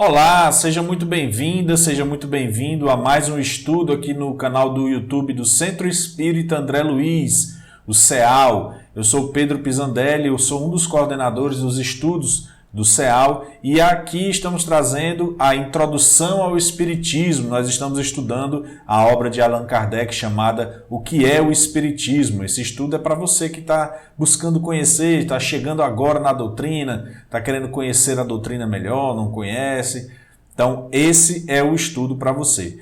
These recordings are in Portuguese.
Olá, seja muito bem-vinda, seja muito bem-vindo a mais um estudo aqui no canal do YouTube do Centro Espírita André Luiz, o CEAL. Eu sou o Pedro Pisandelli, eu sou um dos coordenadores dos estudos do CEAL e aqui estamos trazendo a introdução ao Espiritismo. Nós estamos estudando a obra de Allan Kardec chamada O que é o Espiritismo. Esse estudo é para você que está buscando conhecer, está chegando agora na doutrina, está querendo conhecer a doutrina melhor, não conhece. Então, esse é o estudo para você.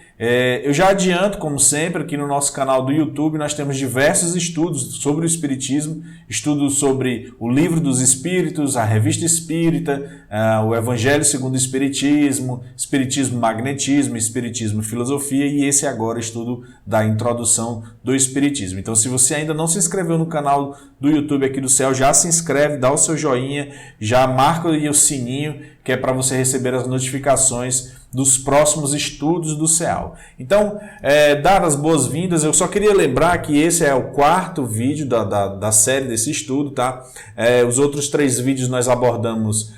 Eu já adianto, como sempre, aqui no nosso canal do YouTube, nós temos diversos estudos sobre o Espiritismo, estudos sobre o Livro dos Espíritos, a Revista Espírita, o Evangelho segundo o Espiritismo, Espiritismo Magnetismo, Espiritismo Filosofia e esse agora estudo da introdução do Espiritismo. Então, se você ainda não se inscreveu no canal do YouTube aqui do CEAL, já se inscreve, dá o seu joinha, já marca aí o sininho, que é para você receber as notificações dos próximos estudos do CEAL. Então, dar as boas-vindas, eu só queria lembrar que esse é o quarto vídeo da série desse estudo, tá? Os outros 3 vídeos nós abordamos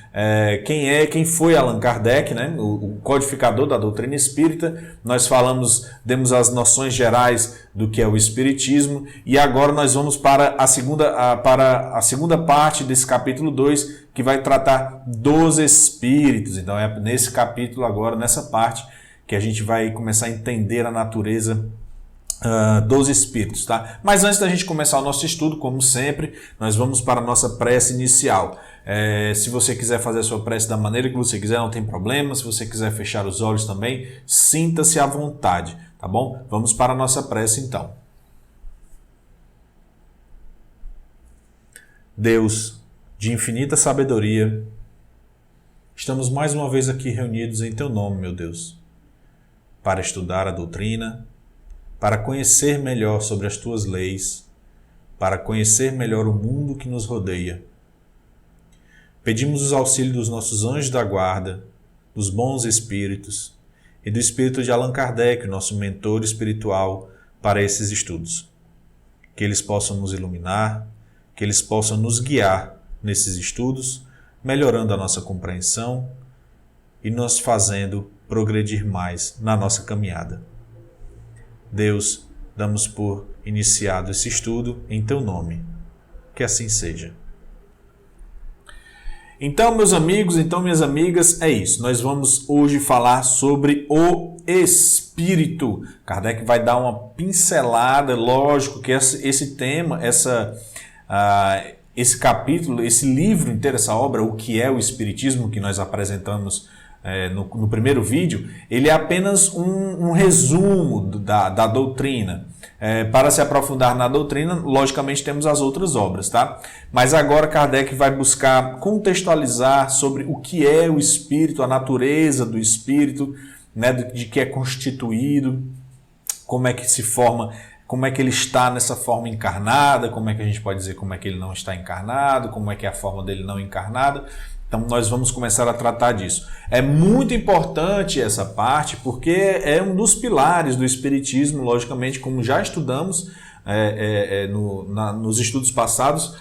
quem foi Allan Kardec, né? O codificador da doutrina espírita. Nós demos as noções gerais do que é o Espiritismo e agora nós vamos para a segunda parte desse capítulo 2, que vai tratar dos espíritos. Então é nesse capítulo agora, nessa parte, que a gente vai começar a entender a natureza dos espíritos, tá? Mas antes da gente começar o nosso estudo, como sempre, nós vamos para a nossa prece inicial. Se você quiser fazer a sua prece da maneira que você quiser, não tem problema. Se você quiser fechar os olhos também, sinta-se à vontade, tá bom? Vamos para a nossa prece então. Deus, de infinita sabedoria, estamos mais uma vez aqui reunidos em Teu nome, meu Deus, para estudar a doutrina, para conhecer melhor sobre as Tuas leis, para conhecer melhor o mundo que nos rodeia. Pedimos os auxílios dos nossos anjos da guarda, dos bons espíritos e do espírito de Allan Kardec, nosso mentor espiritual, para esses estudos. Que eles possam nos iluminar, que eles possam nos guiar nesses estudos, melhorando a nossa compreensão e nos fazendo progredir mais na nossa caminhada. Deus, damos por iniciado esse estudo em Teu nome. Que assim seja. Então, meus amigos, minhas amigas, é isso. Nós vamos hoje falar sobre o Espírito. Kardec vai dar uma pincelada, lógico que esse tema, esse capítulo, esse livro inteiro, essa obra, O que é o Espiritismo, que nós apresentamos no primeiro vídeo, ele é apenas um resumo da doutrina. Para se aprofundar na doutrina, logicamente temos as outras obras, tá? Mas agora Kardec vai buscar contextualizar sobre o que é o Espírito, a natureza do Espírito, né, de que é constituído, como é que se forma, como é que ele está nessa forma encarnada, como é que a gente pode dizer como é que ele não está encarnado, como é que é a forma dele não encarnada. Então nós vamos começar a tratar disso. É muito importante essa parte porque é um dos pilares do Espiritismo, logicamente, como já estudamos nos estudos passados,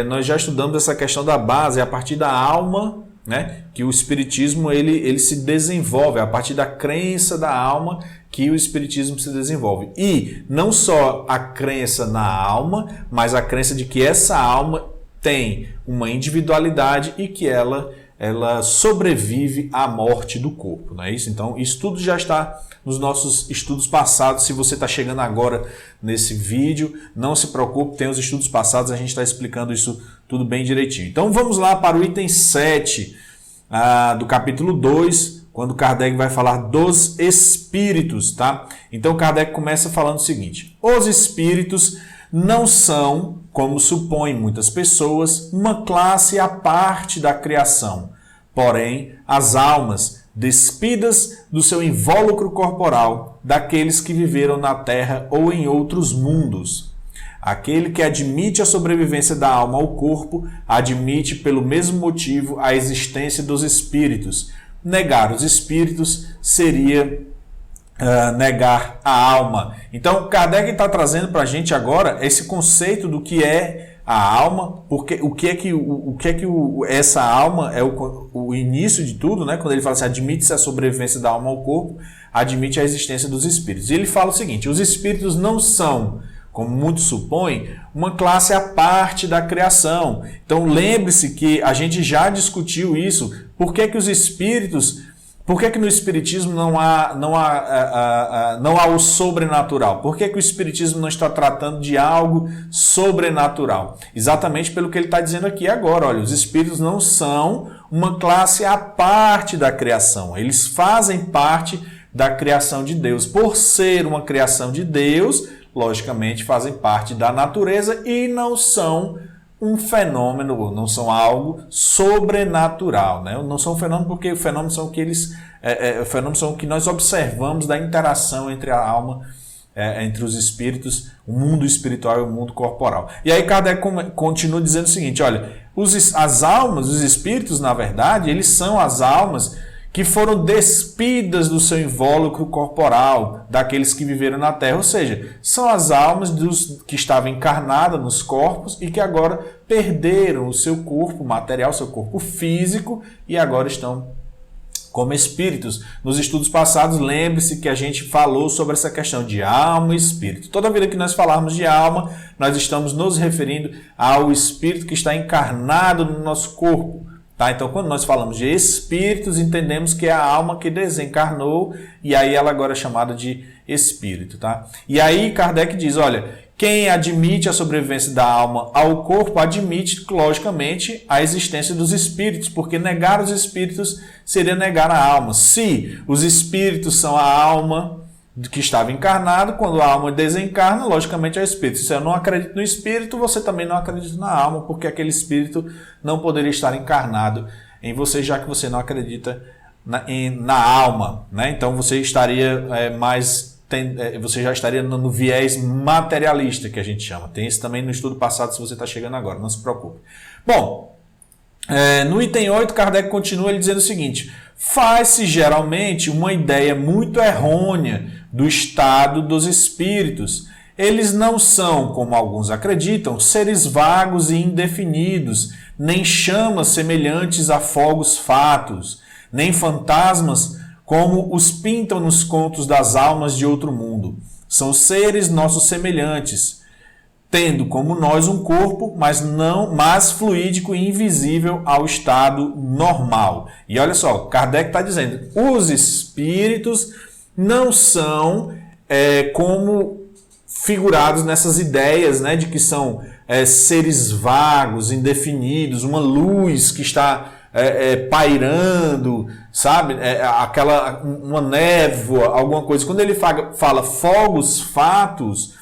nós já estudamos essa questão da base, a partir da alma, né, que o Espiritismo ele se desenvolve, a partir da crença da alma que o Espiritismo se desenvolve. E não só a crença na alma, mas a crença de que essa alma tem uma individualidade e que ela sobrevive à morte do corpo, não é isso? Então, isso tudo já está nos nossos estudos passados. Se você está chegando agora nesse vídeo, não se preocupe, tem os estudos passados, a gente está explicando isso tudo bem direitinho. Então, vamos lá para o item 7 do capítulo 2, quando Kardec vai falar dos espíritos, tá? Então, Kardec começa falando o seguinte: os espíritos não são, como supõem muitas pessoas, uma classe à parte da criação. Porém, as almas, despidas do seu invólucro corporal, daqueles que viveram na terra ou em outros mundos. Aquele que admite a sobrevivência da alma ao corpo, admite pelo mesmo motivo a existência dos espíritos. Negar os espíritos seria negar a alma. Então, Kardec está trazendo para a gente agora esse conceito do que é a alma, porque essa alma é o início de tudo, né? Quando ele fala assim, admite-se a sobrevivência da alma ao corpo, admite a existência dos espíritos. E ele fala o seguinte, os espíritos não são, como muitos supõem, uma classe à parte da criação. Então lembre-se que a gente já discutiu isso. Por que os espíritos... Por que no Espiritismo não há o sobrenatural? Por que o Espiritismo não está tratando de algo sobrenatural? Exatamente pelo que ele está dizendo aqui agora. Olha, os espíritos não são uma classe à parte da criação. Eles fazem parte da criação de Deus. Por ser uma criação de Deus, logicamente fazem parte da natureza e não são um fenômeno, não são algo sobrenatural, né? Não são um fenômeno porque fenômenos são fenômenos são o que nós observamos da interação entre a alma, entre os espíritos, o mundo espiritual e o mundo corporal. E aí Kardec continua dizendo o seguinte, olha, as almas, os espíritos, na verdade, eles são as almas que foram despidas do seu invólucro corporal, daqueles que viveram na Terra. Ou seja, são as almas que estavam encarnadas nos corpos e que agora perderam o seu corpo material, seu corpo físico, e agora estão como espíritos. Nos estudos passados, lembre-se que a gente falou sobre essa questão de alma e espírito. Toda vida que nós falarmos de alma, nós estamos nos referindo ao espírito que está encarnado no nosso corpo. Tá? Então, quando nós falamos de espíritos, entendemos que é a alma que desencarnou e aí ela agora é chamada de espírito. Tá? E aí Kardec diz, olha, quem admite a sobrevivência da alma ao corpo, admite, logicamente, a existência dos espíritos, porque negar os espíritos seria negar a alma. Se os espíritos são a alma que estava encarnado, quando a alma desencarna, logicamente é o espírito. Se eu não acredito no espírito, você também não acredita na alma, porque aquele espírito não poderia estar encarnado em você, já que você não acredita na alma, né? Então você estaria você já estaria no viés materialista, que a gente chama. Tem isso também no estudo passado, se você está chegando agora, não se preocupe. Bom, no item 8, Kardec continua ele dizendo o seguinte, faz-se geralmente uma ideia muito errônea do estado dos espíritos. Eles não são, como alguns acreditam, seres vagos e indefinidos, nem chamas semelhantes a fogos fatos, nem fantasmas como os pintam nos contos das almas de outro mundo. São seres nossos semelhantes, tendo como nós um corpo, mas fluídico e invisível ao estado normal. E olha só, Kardec está dizendo, os espíritos não são como figurados nessas ideias, né, de que são seres vagos, indefinidos, uma luz que está pairando, sabe? Uma névoa, alguma coisa. Quando ele fala fogos fatos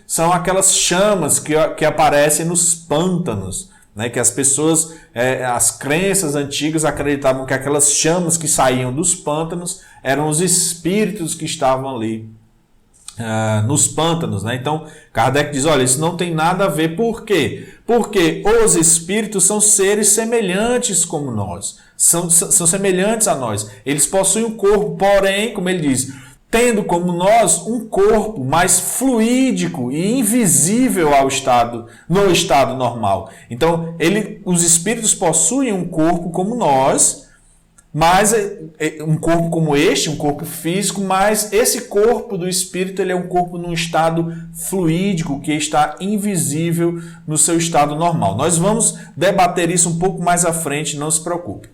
são aquelas chamas que aparecem nos pântanos, né? Que as pessoas, as crenças antigas acreditavam que aquelas chamas que saíam dos pântanos eram os espíritos que estavam ali nos pântanos, né? Então Kardec diz, olha, isso não tem nada a ver. Por quê? Porque os espíritos são seres semelhantes como nós, são semelhantes a nós. Eles possuem um corpo, porém, como ele diz, tendo como nós um corpo mais fluídico e invisível no estado normal. Então, os espíritos possuem um corpo como nós, mas um corpo como este, um corpo físico, mas esse corpo do espírito ele é um corpo num estado fluídico, que está invisível no seu estado normal. Nós vamos debater isso um pouco mais à frente, não se preocupe.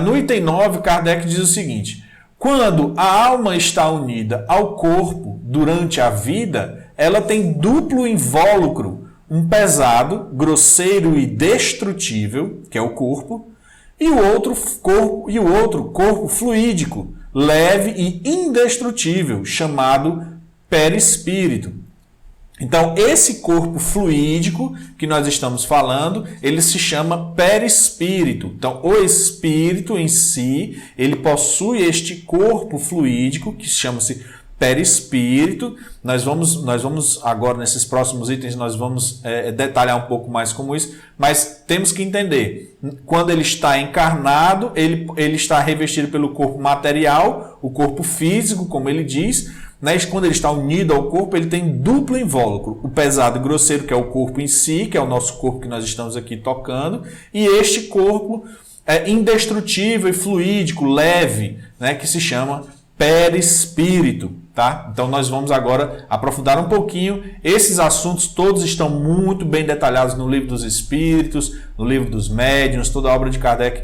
No item 9, Kardec diz o seguinte, quando a alma está unida ao corpo durante a vida, ela tem duplo invólucro, um pesado, grosseiro e destrutível, que é o corpo, e o outro corpo fluídico, leve e indestrutível, chamado perispírito. Então, esse corpo fluídico que nós estamos falando, ele se chama perispírito. Então, o espírito em si, ele possui este corpo fluídico, que chama-se perispírito. Nós vamos agora, nesses próximos itens, nós vamos detalhar um pouco mais como isso, mas temos que entender, quando ele está encarnado, ele está revestido pelo corpo material, o corpo físico, como ele diz, né? Quando ele está unido ao corpo, ele tem duplo invólucro. O pesado e grosseiro, que é o corpo em si, que é o nosso corpo que nós estamos aqui tocando, e este corpo indestrutível e fluídico, leve, né? Que se chama perispírito. Tá? Então nós vamos agora aprofundar um pouquinho. Esses assuntos todos estão muito bem detalhados no Livro dos Espíritos, no Livro dos Médiuns, toda a obra de Kardec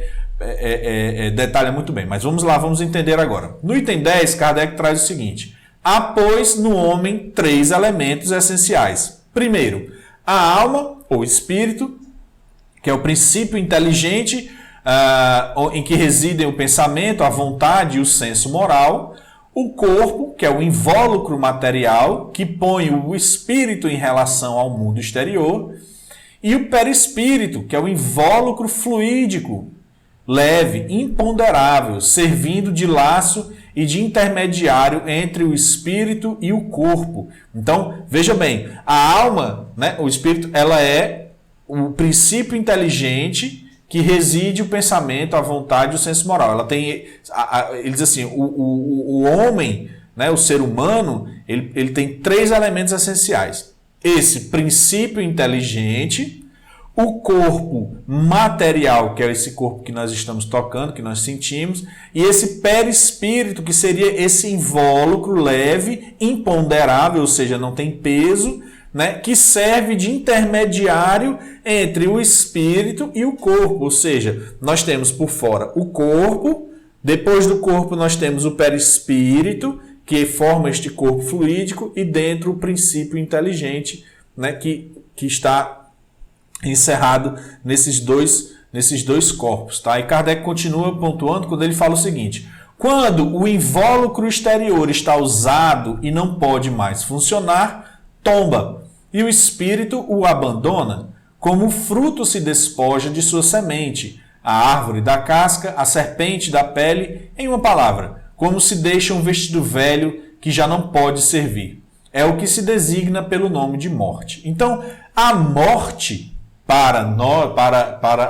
detalha muito bem. Mas vamos lá, vamos entender agora. No item 10, Kardec traz o seguinte: há, pois, no homem 3 elementos essenciais. Primeiro, a alma ou espírito, que é o princípio inteligente em que residem o pensamento, a vontade e o senso moral. O corpo, que é o invólucro material, que põe o espírito em relação ao mundo exterior. E o perispírito, que é o invólucro fluídico, leve, imponderável, servindo de laço e de intermediário entre o espírito e o corpo. Então, veja bem, a alma, né, o espírito, ela é o princípio inteligente que reside o pensamento, a vontade e o senso moral. Ela tem, ele diz assim, o homem, né, o ser humano, ele tem 3 elementos essenciais. Esse princípio inteligente, o corpo material, que é esse corpo que nós estamos tocando, que nós sentimos, e esse perispírito, que seria esse invólucro leve, imponderável, ou seja, não tem peso, né, que serve de intermediário entre o espírito e o corpo. Ou seja, nós temos por fora o corpo, depois do corpo nós temos o perispírito, que forma este corpo fluídico, e dentro o princípio inteligente, né, que está encerrado nesses dois corpos. Tá? E Kardec continua pontuando quando ele fala o seguinte: quando o invólucro exterior está usado e não pode mais funcionar, tomba, e o espírito o abandona, como o fruto se despoja de sua semente, a árvore da casca, a serpente da pele, em uma palavra, como se deixa um vestido velho que já não pode servir. É o que se designa pelo nome de morte. Então, a morte, para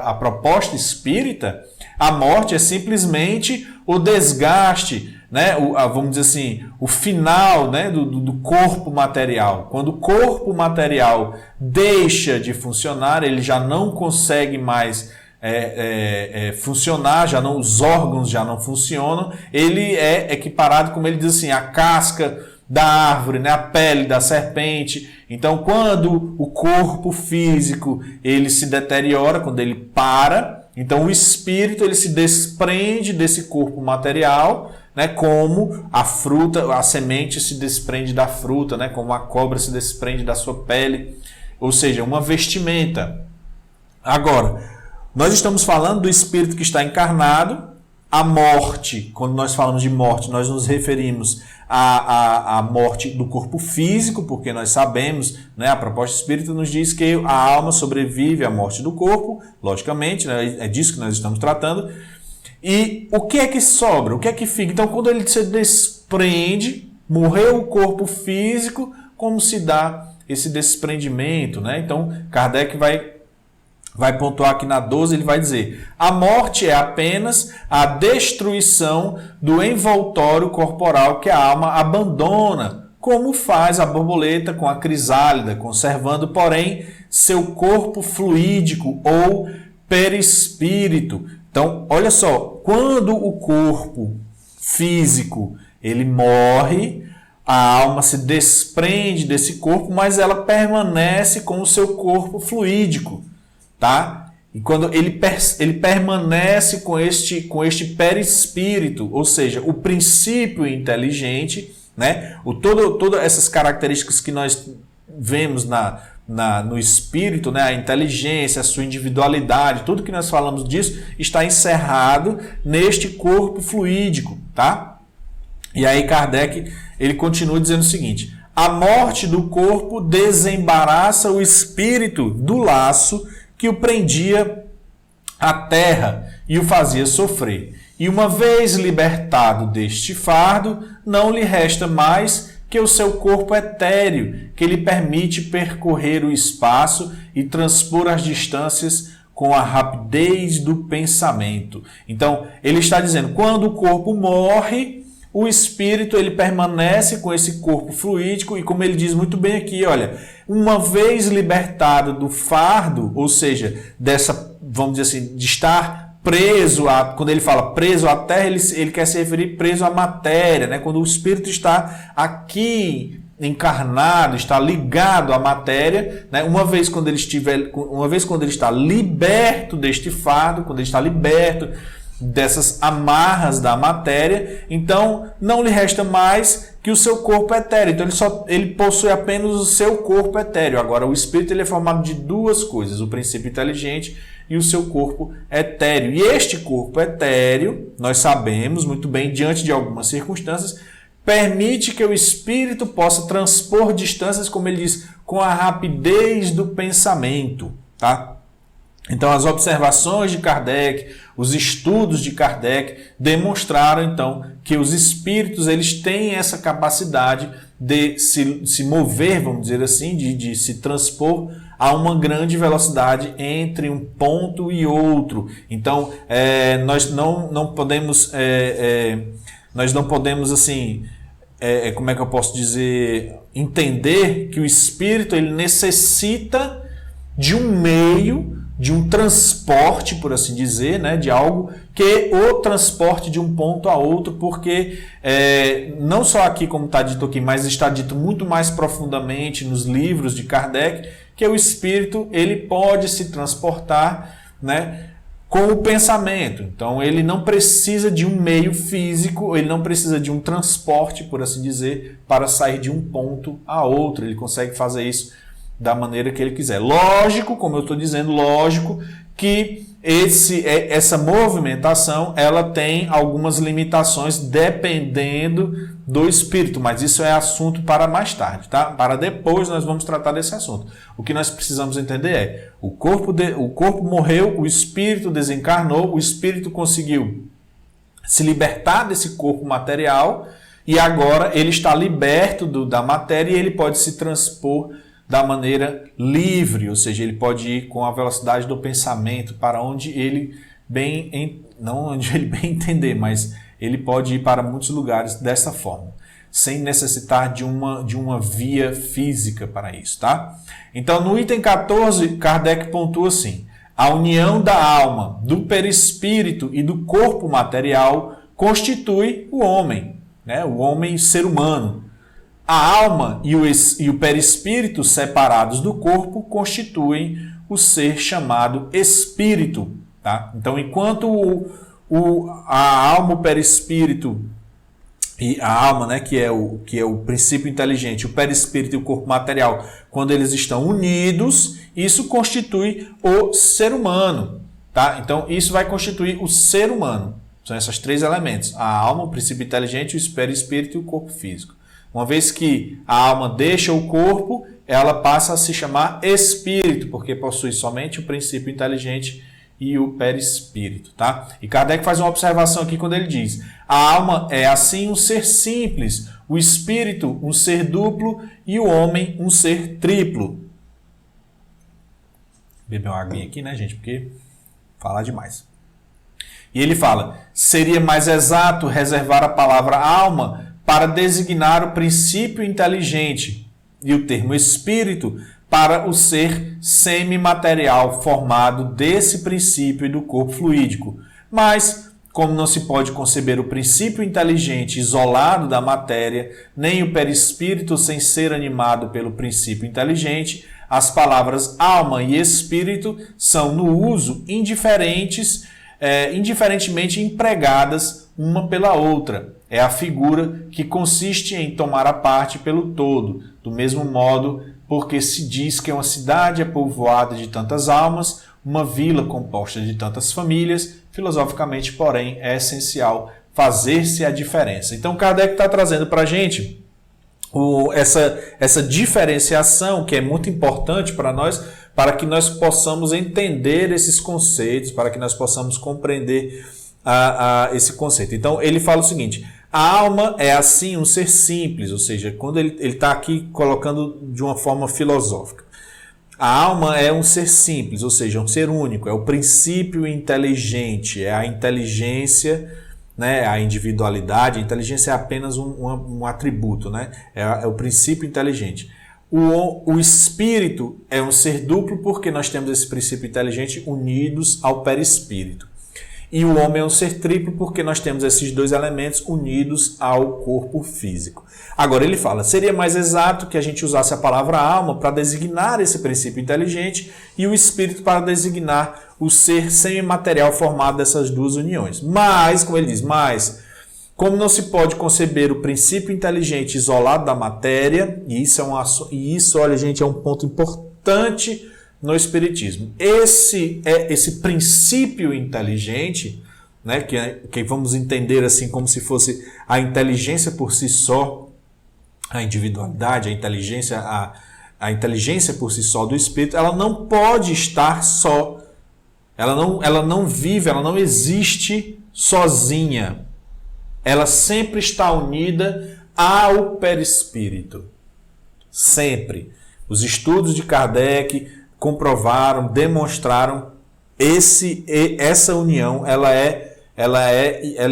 a proposta espírita, a morte é simplesmente o desgaste, né? Vamos dizer assim, o final, né? do corpo material. Quando o corpo material deixa de funcionar, ele já não consegue mais funcionar, os órgãos já não funcionam, ele é equiparado, como ele diz assim, a casca da árvore, né? A pele da serpente. Então, quando o corpo físico ele se deteriora, quando ele para, então o espírito ele se desprende desse corpo material, né, como a fruta, a semente se desprende da fruta, né, como a cobra se desprende da sua pele, ou seja, uma vestimenta. Agora, nós estamos falando do espírito que está encarnado. A morte, quando nós falamos de morte, nós nos referimos à morte do corpo físico, porque nós sabemos, né, a proposta espírita nos diz que a alma sobrevive à morte do corpo, logicamente, né, é disso que nós estamos tratando. E o que é que sobra? O que é que fica? Então, quando ele se desprende, morreu o corpo físico, como se dá esse desprendimento, né? Então, Kardec vai pontuar aqui na 12, ele vai dizer: a morte é apenas a destruição do envoltório corporal que a alma abandona, como faz a borboleta com a crisálida, conservando, porém, seu corpo fluídico ou perispírito. Então, olha só, quando o corpo físico ele morre, a alma se desprende desse corpo, mas ela permanece com o seu corpo fluídico, tá? E quando ele permanece com este perispírito, ou seja, o princípio inteligente, né? Todas essas características que nós vemos no espírito, né? A inteligência, a sua individualidade, tudo que nós falamos disso está encerrado neste corpo fluídico, tá? E aí Kardec ele continua dizendo o seguinte: a morte do corpo desembaraça o espírito do laço que o prendia à terra e o fazia sofrer. E uma vez libertado deste fardo, não lhe resta mais que o seu corpo etéreo, que lhe permite percorrer o espaço e transpor as distâncias com a rapidez do pensamento. Então, ele está dizendo, quando o corpo morre, o espírito ele permanece com esse corpo fluídico e, como ele diz muito bem aqui, olha, uma vez libertado do fardo, ou seja, dessa, vamos dizer assim, de estar preso quando ele fala preso à terra, ele quer se referir preso à matéria, né? Quando o espírito está aqui encarnado, está ligado à matéria, né? Uma vez quando ele está liberto deste fardo, quando ele está liberto dessas amarras da matéria, então não lhe resta mais que o seu corpo etéreo. Então ele possui apenas o seu corpo etéreo. Agora o espírito ele é formado de duas coisas, o princípio inteligente e o seu corpo etéreo. E este corpo etéreo, nós sabemos muito bem, diante de algumas circunstâncias, permite que o espírito possa transpor distâncias, como ele diz, com a rapidez do pensamento, tá? Então, as observações de Kardec, os estudos de Kardec demonstraram, então, que os espíritos eles têm essa capacidade de se mover, vamos dizer assim, de se transpor a uma grande velocidade entre um ponto e outro. Então, nós não podemos, assim, como é que eu posso dizer, entender que o espírito ele necessita de um meio, de um transporte, por assim dizer, né, de algo que o transporte de um ponto a outro, porque não só aqui, como está dito aqui, mas está dito muito mais profundamente nos livros de Kardec, que o espírito ele pode se transportar, né, com o pensamento. Então ele não precisa de um meio físico, ele não precisa de um transporte, por assim dizer, para sair de um ponto a outro. Ele consegue fazer isso da maneira que ele quiser. Lógico, como eu estou dizendo, lógico que essa movimentação ela tem algumas limitações dependendo do espírito, mas isso é assunto para mais tarde, tá? Para depois nós vamos tratar desse assunto. O que nós precisamos entender é o corpo morreu, o espírito desencarnou, o espírito conseguiu se libertar desse corpo material e agora ele está liberto da matéria e ele pode se transpor da maneira livre, ou seja, ele pode ir com a velocidade do pensamento para onde ele não onde ele bem entender, mas ele pode ir para muitos lugares dessa forma, sem necessitar de uma via física para isso, tá? Então, no item 14, Kardec pontua assim: a união da alma, do perispírito e do corpo material constitui o homem, né? O homem ser humano. A alma e o perispírito separados do corpo constituem o ser chamado espírito. Tá? Então, enquanto a alma, o perispírito e a alma, né, que é o princípio inteligente, o perispírito e o corpo material, quando eles estão unidos, isso constitui o ser humano. Tá? Então, isso vai constituir o ser humano. São esses três elementos: a alma, o princípio inteligente, o perispírito e o corpo físico. Uma vez que a alma deixa o corpo, ela passa a se chamar espírito, porque possui somente o princípio inteligente e o perispírito. Tá? E Kardec faz uma observação aqui quando ele diz: a alma é assim um ser simples, o espírito um ser duplo e o homem um ser triplo. Beber uma aguinha aqui, né, gente? Porque falar demais. E ele fala: seria mais exato reservar a palavra alma para designar o princípio inteligente e o termo espírito para o ser semimaterial formado desse princípio e do corpo fluídico. Mas, como não se pode conceber o princípio inteligente isolado da matéria, nem o perispírito sem ser animado pelo princípio inteligente, as palavras alma e espírito são, no uso, indiferentemente empregadas uma pela outra. É a figura que consiste em tomar a parte pelo todo, do mesmo modo, porque se diz que uma cidade é povoada de tantas almas, uma vila composta de tantas famílias, filosoficamente, porém, é essencial fazer-se a diferença. Então, Kardec está trazendo para a gente essa diferenciação que é muito importante para nós, para que nós possamos entender esses conceitos, para que nós possamos compreender esse conceito. Então, ele fala o seguinte: a alma é assim um ser simples, ou seja, quando ele está aqui colocando de uma forma filosófica. A alma é um ser simples, ou seja, um ser único, é o princípio inteligente, é a inteligência né, a individualidade. A inteligência é apenas um atributo, né? É o princípio inteligente. O espírito é um ser duplo porque nós temos esse princípio inteligente unidos ao perispírito. E o homem é um ser triplo porque nós temos esses dois elementos unidos ao corpo físico. Agora ele fala, seria mais exato que a gente usasse a palavra alma para designar esse princípio inteligente e o espírito para designar o ser semimaterial formado dessas duas uniões. Mas, como ele diz, como não se pode conceber o princípio inteligente isolado da matéria, e isso, olha, gente, é um ponto importante no Espiritismo. Esse princípio inteligente, né, que vamos entender assim como se fosse a inteligência por si só, a individualidade, a inteligência por si só do espírito, ela não pode estar só. Ela não vive, ela não existe sozinha. Ela sempre está unida ao perispírito. Sempre. Os estudos de Kardec comprovaram, demonstraram essa união, ela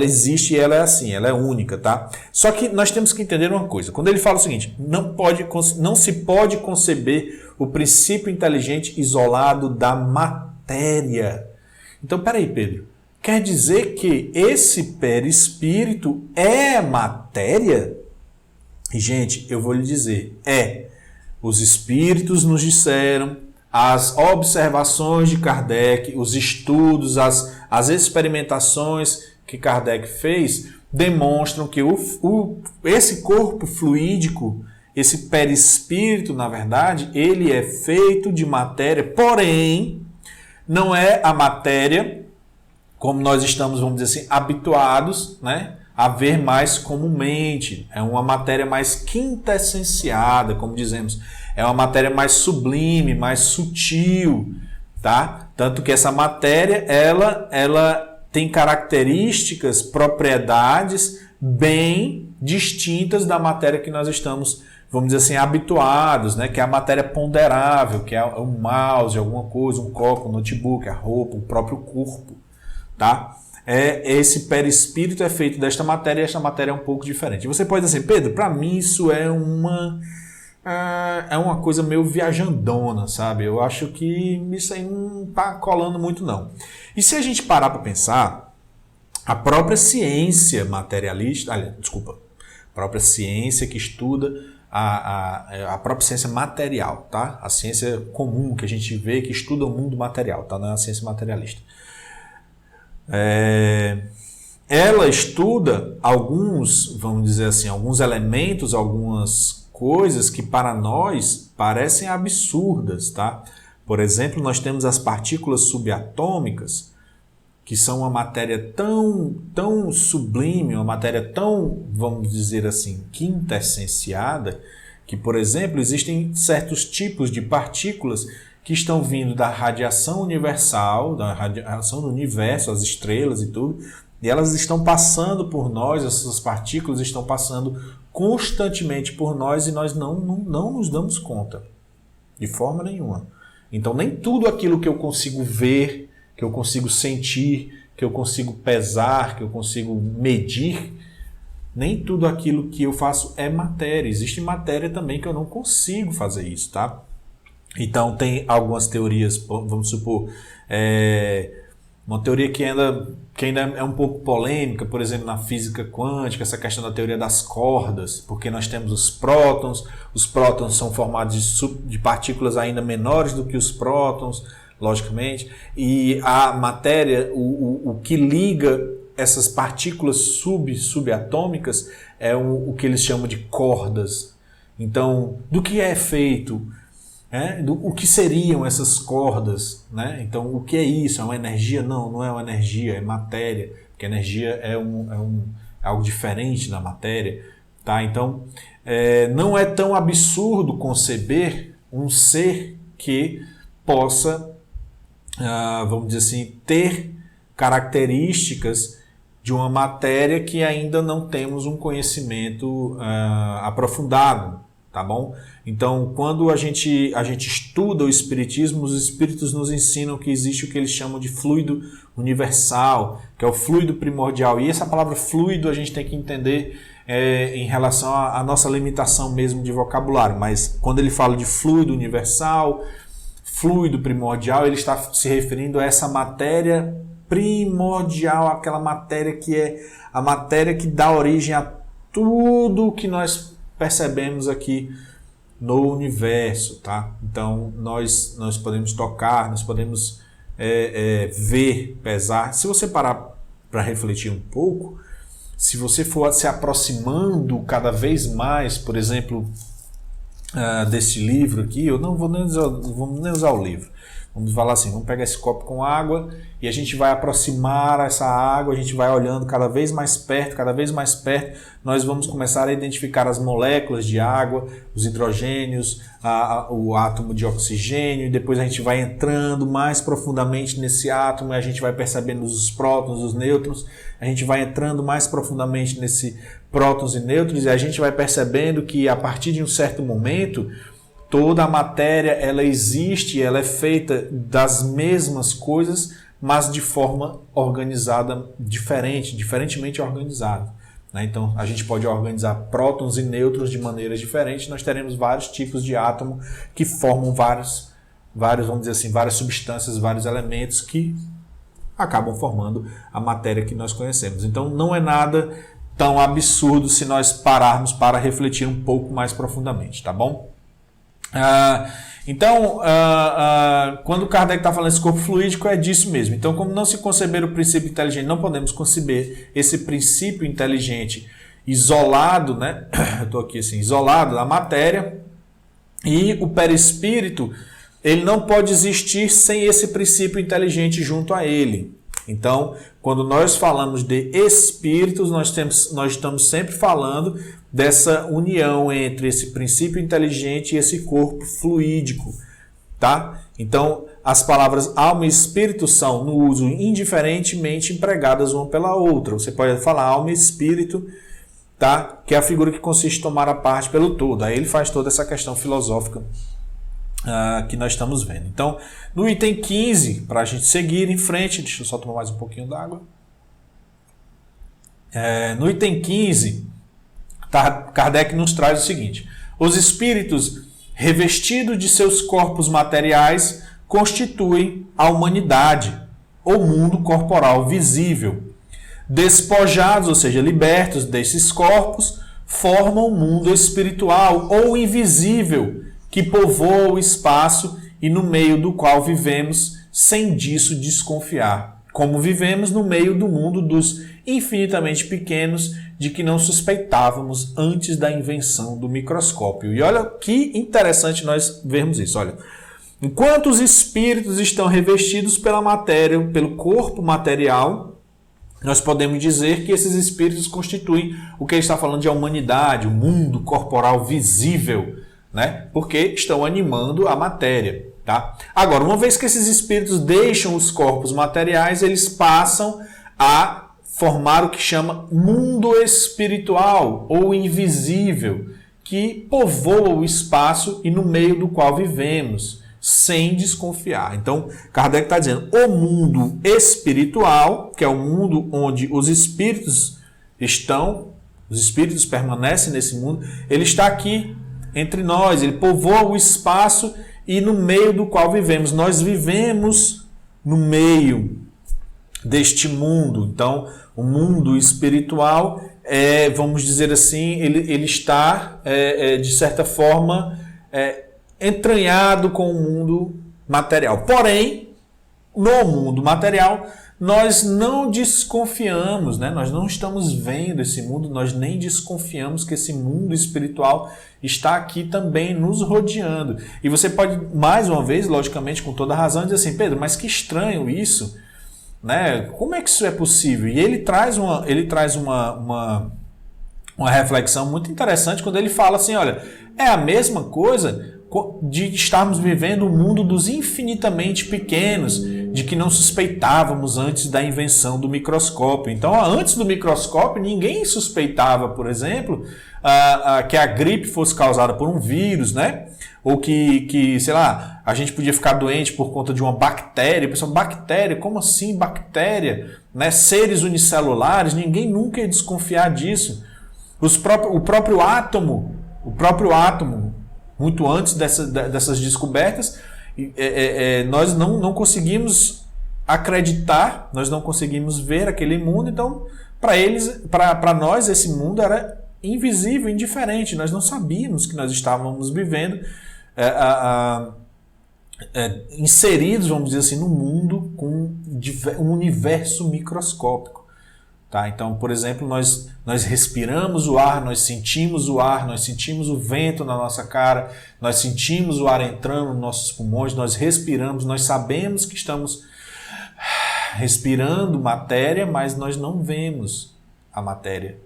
existe e ela é assim, ela é única, tá? Só que nós temos que entender uma coisa. Quando ele fala o seguinte, não se pode conceber o princípio inteligente isolado da matéria. Então, peraí, Pedro. Quer dizer que esse perispírito é matéria? E, gente, eu vou lhe dizer, Os espíritos nos disseram, as observações de Kardec, os estudos, as experimentações que Kardec fez demonstram que esse corpo fluídico, esse perispírito, na verdade, ele é feito de matéria, porém, não é a matéria como nós estamos, vamos dizer assim, habituados, né, a ver mais comumente. É uma matéria mais quintessenciada, como dizemos. É uma matéria mais sublime, mais sutil, tá? Tanto que essa matéria, ela tem características, propriedades bem distintas da matéria que nós estamos, vamos dizer assim, habituados, né? Que é a matéria ponderável, que é o mouse, alguma coisa, um copo, um notebook, a roupa, o próprio corpo, tá? Esse perispírito é feito desta matéria e esta matéria é um pouco diferente. Você pode dizer assim, Pedro, para mim isso é uma coisa meio viajandona, sabe? Eu acho que isso aí não está colando muito, não. E se a gente parar para pensar, a própria ciência materialista, a própria ciência que estuda a própria ciência material, tá? A ciência comum que a gente vê, que estuda o mundo material, tá? Não é a ciência materialista. Ela estuda alguns, vamos dizer assim, alguns elementos, algumas coisas que para nós parecem absurdas, tá? Por exemplo, nós temos as partículas subatômicas, que são uma matéria tão sublime, uma matéria tão, vamos dizer assim, quintessenciada, que, por exemplo, existem certos tipos de partículas que estão vindo da radiação universal, da radiação do universo, as estrelas e tudo, e elas estão passando por nós, essas partículas estão passando constantemente por nós e nós não nos damos conta, de forma nenhuma. Então, nem tudo aquilo que eu consigo ver, que eu consigo sentir, que eu consigo pesar, que eu consigo medir, nem tudo aquilo que eu faço é matéria. Existe matéria também que eu não consigo fazer isso, tá? Então, tem algumas teorias, vamos supor, uma teoria que ainda é um pouco polêmica, por exemplo, na física quântica, essa questão da teoria das cordas, porque nós temos os prótons são formados de partículas ainda menores do que os prótons, logicamente, e a matéria, o que liga essas partículas subatômicas é o que eles chamam de cordas. Então, do que é feito? O que seriam essas cordas, né? Então, o que é isso? É uma energia? Não é uma energia, é matéria, porque energia é algo diferente da matéria, tá? Então, não é tão absurdo conceber um ser que possa, vamos dizer assim, ter características de uma matéria que ainda não temos um conhecimento aprofundado, tá bom? Então, quando a gente estuda o Espiritismo, os Espíritos nos ensinam que existe o que eles chamam de fluido universal, que é o fluido primordial. E essa palavra fluido a gente tem que entender em relação à nossa limitação mesmo de vocabulário. Mas quando ele fala de fluido universal, fluido primordial, ele está se referindo a essa matéria primordial, aquela matéria que é a matéria que dá origem a tudo o que nós percebemos aqui no universo, tá? Então, nós podemos tocar, nós podemos ver, pesar. Se você parar para refletir um pouco, se você for se aproximando cada vez mais, por exemplo, desse livro aqui, eu não vou nem usar o livro. Vamos falar assim, vamos pegar esse copo com água e a gente vai aproximar essa água, a gente vai olhando cada vez mais perto, nós vamos começar a identificar as moléculas de água, os hidrogênios, o átomo de oxigênio, e depois a gente vai entrando mais profundamente nesse átomo e a gente vai percebendo os prótons, os nêutrons, a gente vai entrando mais profundamente nesse prótons e nêutrons e a gente vai percebendo que a partir de um certo momento toda a matéria ela existe, ela é feita das mesmas coisas, mas de forma organizada, diferentemente organizada. Né? Então, a gente pode organizar prótons e nêutrons de maneiras diferentes. Nós teremos vários tipos de átomo que formam vários, vamos dizer assim, várias substâncias, vários elementos que acabam formando a matéria que nós conhecemos. Então, não é nada tão absurdo se nós pararmos para refletir um pouco mais profundamente, tá bom? Quando Kardec está falando desse corpo fluídico, é disso mesmo. Então, como não se conceber o princípio inteligente, não podemos conceber esse princípio inteligente isolado, né? Eu estou aqui assim, isolado da matéria, e o perispírito, ele não pode existir sem esse princípio inteligente junto a ele. Então, quando nós falamos de espíritos, nós estamos sempre falando dessa união entre esse princípio inteligente e esse corpo fluídico, tá? Então, as palavras alma e espírito são, no uso indiferentemente empregadas uma pela outra. Você pode falar alma e espírito, tá? Que é a figura que consiste em tomar a parte pelo todo. Aí ele faz toda essa questão filosófica que nós estamos vendo. Então, no item 15, para a gente seguir em frente, deixa eu só tomar mais um pouquinho d'água. No item 15, Kardec nos traz o seguinte: os espíritos revestidos de seus corpos materiais constituem a humanidade, ou mundo corporal visível. Despojados, ou seja, libertos desses corpos, formam o mundo espiritual ou invisível, que povoa o espaço e no meio do qual vivemos, sem disso desconfiar. Como vivemos no meio do mundo dos infinitamente pequenos, de que não suspeitávamos antes da invenção do microscópio. E olha que interessante nós vermos isso. Olha, enquanto os espíritos estão revestidos pela matéria, pelo corpo material, nós podemos dizer que esses espíritos constituem o que ele está falando de a humanidade, o mundo corporal visível, né? Porque estão animando a matéria. Tá? Agora, uma vez que esses espíritos deixam os corpos materiais, eles passam a formar o que chama mundo espiritual ou invisível, que povoa o espaço e no meio do qual vivemos, sem desconfiar. Então, Kardec está dizendo, o mundo espiritual, que é o mundo onde os espíritos estão, os espíritos permanecem nesse mundo, ele está aqui entre nós, ele povoa o espaço e no meio do qual vivemos. Nós vivemos no meio deste mundo. Então, o mundo espiritual, vamos dizer assim, ele está, de certa forma, entranhado com o mundo material. Porém, no mundo material, nós não desconfiamos, né? Nós não estamos vendo esse mundo, nós nem desconfiamos que esse mundo espiritual está aqui também nos rodeando. E você pode, mais uma vez, logicamente, com toda razão, dizer assim, Pedro, mas que estranho isso, né? Como é que isso é possível? E ele traz uma reflexão muito interessante quando ele fala assim, olha, é a mesma coisa de estarmos vivendo o mundo dos infinitamente pequenos, de que não suspeitávamos antes da invenção do microscópio. Então, antes do microscópio, ninguém suspeitava, por exemplo, que a gripe fosse causada por um vírus, né? Ou que, sei lá, a gente podia ficar doente por conta de uma bactéria. Pessoal, bactéria? Como assim bactéria? Né? Seres unicelulares, ninguém nunca ia desconfiar disso. O próprio átomo, muito antes dessas descobertas, nós não conseguimos acreditar, nós não conseguimos ver aquele mundo. Então, para nós, esse mundo era invisível, indiferente. Nós não sabíamos que nós estávamos vivendo inseridos, vamos dizer assim, no mundo com um universo microscópico. Tá? Então, por exemplo, nós respiramos o ar, nós sentimos o vento na nossa cara, nós sentimos o ar entrando nos nossos pulmões, nós respiramos, nós sabemos que estamos respirando matéria, mas nós não vemos a matéria.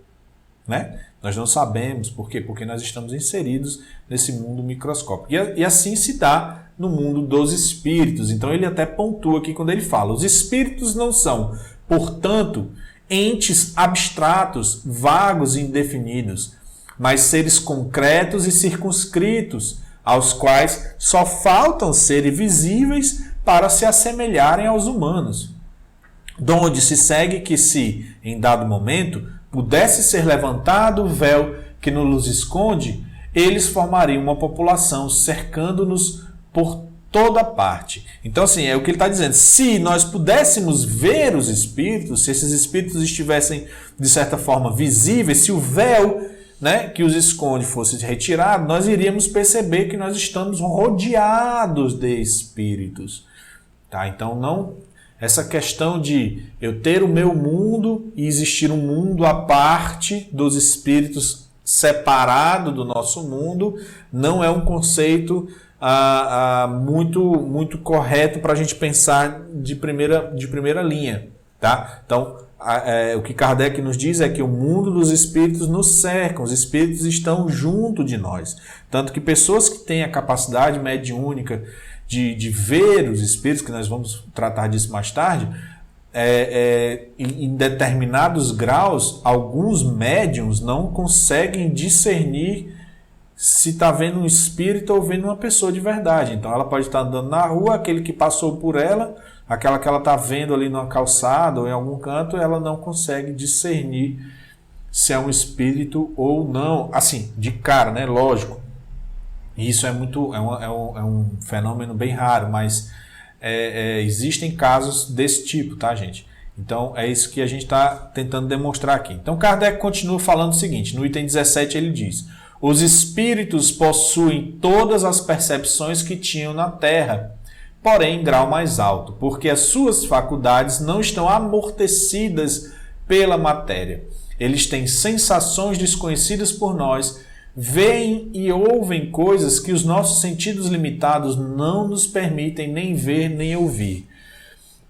Né? Nós não sabemos. Por quê? Porque nós estamos inseridos nesse mundo microscópico. E assim se dá no mundo dos espíritos. Então ele até pontua aqui quando ele fala: os espíritos não são, portanto, entes abstratos, vagos e indefinidos, mas seres concretos e circunscritos, aos quais só faltam serem visíveis para se assemelharem aos humanos. Donde se segue que se, em dado momento, pudesse ser levantado o véu que nos esconde, eles formariam uma população cercando-nos por toda parte. Então, assim, é o que ele está dizendo. Se nós pudéssemos ver os espíritos, se esses espíritos estivessem, de certa forma, visíveis, se o véu, né, que os esconde fosse retirado, nós iríamos perceber que nós estamos rodeados de espíritos. Tá? Então, não... Essa questão de eu ter o meu mundo e existir um mundo à parte dos espíritos, separado do nosso mundo, não é um conceito muito correto para a gente pensar de primeira linha. Tá? Então, o que Kardec nos diz é que o mundo dos espíritos nos cerca, os espíritos estão junto de nós. Tanto que pessoas que têm a capacidade mediúnica de ver os espíritos, que nós vamos tratar disso mais tarde, em determinados graus, alguns médiuns não conseguem discernir se está vendo um espírito ou vendo uma pessoa de verdade. Então ela pode estar andando na rua, aquele que passou por ela, aquela que ela está vendo ali numa calçada ou em algum canto, ela não consegue discernir se é um espírito ou não. Assim, de cara, né? Lógico. Isso é um fenômeno bem raro, mas existem casos desse tipo, tá, gente? Então é isso que a gente está tentando demonstrar aqui. Então Kardec continua falando o seguinte, no item 17 ele diz: os espíritos possuem todas as percepções que tinham na Terra, porém em grau mais alto, porque as suas faculdades não estão amortecidas pela matéria. Eles têm sensações desconhecidas por nós, veem e ouvem coisas que os nossos sentidos limitados não nos permitem nem ver nem ouvir.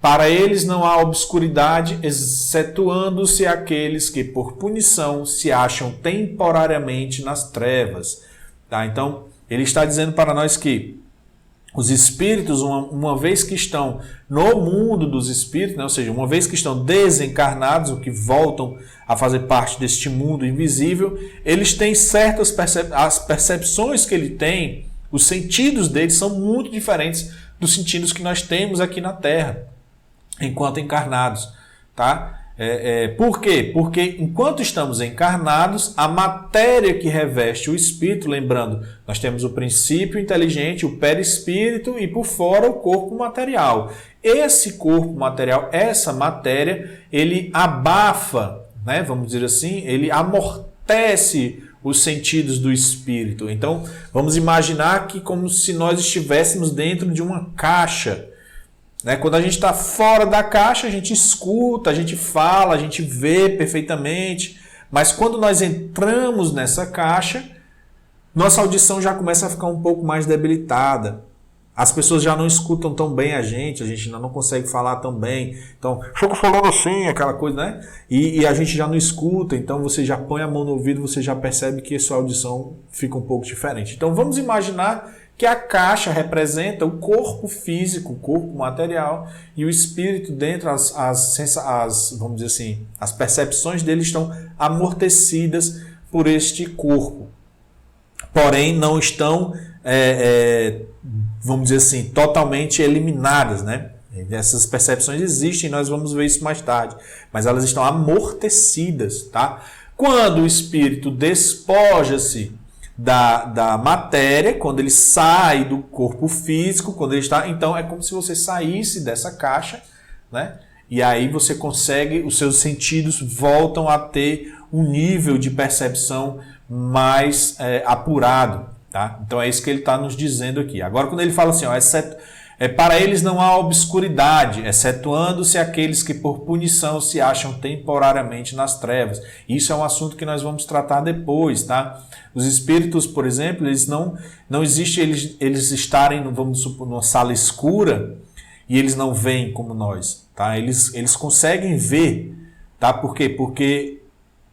Para eles não há obscuridade, excetuando-se aqueles que, por punição, se acham temporariamente nas trevas. Tá? Então, ele está dizendo para nós que os espíritos, uma vez que estão no mundo dos espíritos, né? Ou seja, uma vez que estão desencarnados, ou que voltam a fazer parte deste mundo invisível, eles têm certas as percepções que ele tem, os sentidos deles são muito diferentes dos sentidos que nós temos aqui na Terra, enquanto encarnados. Tá? Por quê? Porque enquanto estamos encarnados, a matéria que reveste o espírito, lembrando, nós temos o princípio inteligente, o perispírito e por fora o corpo material. Esse corpo material, essa matéria, ele abafa, né, vamos dizer assim, ele amortece os sentidos do espírito. Então, vamos imaginar que como se nós estivéssemos dentro de uma caixa. Quando a gente está fora da caixa, a gente escuta, a gente fala, a gente vê perfeitamente. Mas quando nós entramos nessa caixa, nossa audição já começa a ficar um pouco mais debilitada. As pessoas já não escutam tão bem a gente ainda não consegue falar tão bem. Então, fica falando assim, aquela coisa, né? E a gente já não escuta, então você já põe a mão no ouvido, você já percebe que a sua audição fica um pouco diferente. Então vamos imaginar que a caixa representa o corpo físico, o corpo material, e o espírito dentro, vamos dizer assim, as percepções dele estão amortecidas por este corpo. Porém, não estão, vamos dizer assim, totalmente eliminadas, né? Essas percepções existem, nós vamos ver isso mais tarde, mas elas estão amortecidas, tá? Quando o espírito despoja-se da matéria, quando ele sai do corpo físico, quando ele está, então é como se você saísse dessa caixa, né? E aí você consegue, os seus sentidos voltam a ter um nível de percepção mais apurado, tá? Então é isso que ele está nos dizendo aqui. Agora, quando ele fala assim, ó, para eles não há obscuridade, excetuando-se aqueles que por punição se acham temporariamente nas trevas. Isso é um assunto que nós vamos tratar depois, tá? Os espíritos, por exemplo, eles não existe eles estarem, vamos supor, numa sala escura e eles não veem como nós, tá? Eles conseguem ver, tá? Por quê? Porque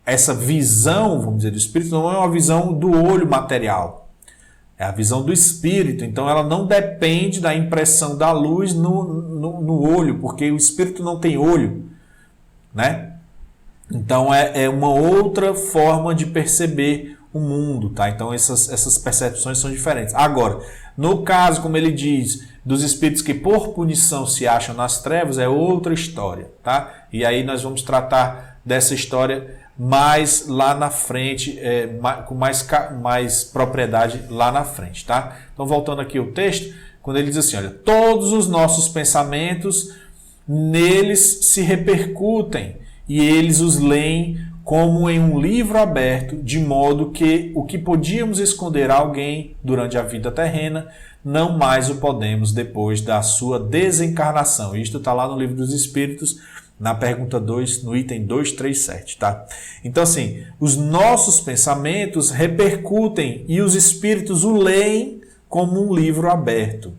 essa visão, vamos dizer, do espírito não é uma visão do olho material. É a visão do espírito, então ela não depende da impressão da luz no olho, porque o espírito não tem olho, né? Então é uma outra forma de perceber o mundo, tá? Então essas percepções são diferentes. Agora, no caso, como ele diz, dos espíritos que por punição se acham nas trevas, é outra história, tá? E aí nós vamos tratar dessa história mais lá na frente, com mais propriedade lá na frente, tá? Então, voltando aqui ao texto, quando ele diz assim, olha, todos os nossos pensamentos neles se repercutem e eles os leem como em um livro aberto, de modo que o que podíamos esconder a alguém durante a vida terrena, não mais o podemos depois da sua desencarnação. Isto está lá no Livro dos Espíritos, na pergunta 2, no item 237, tá? Então, assim, os nossos pensamentos repercutem e os espíritos o leem como um livro aberto.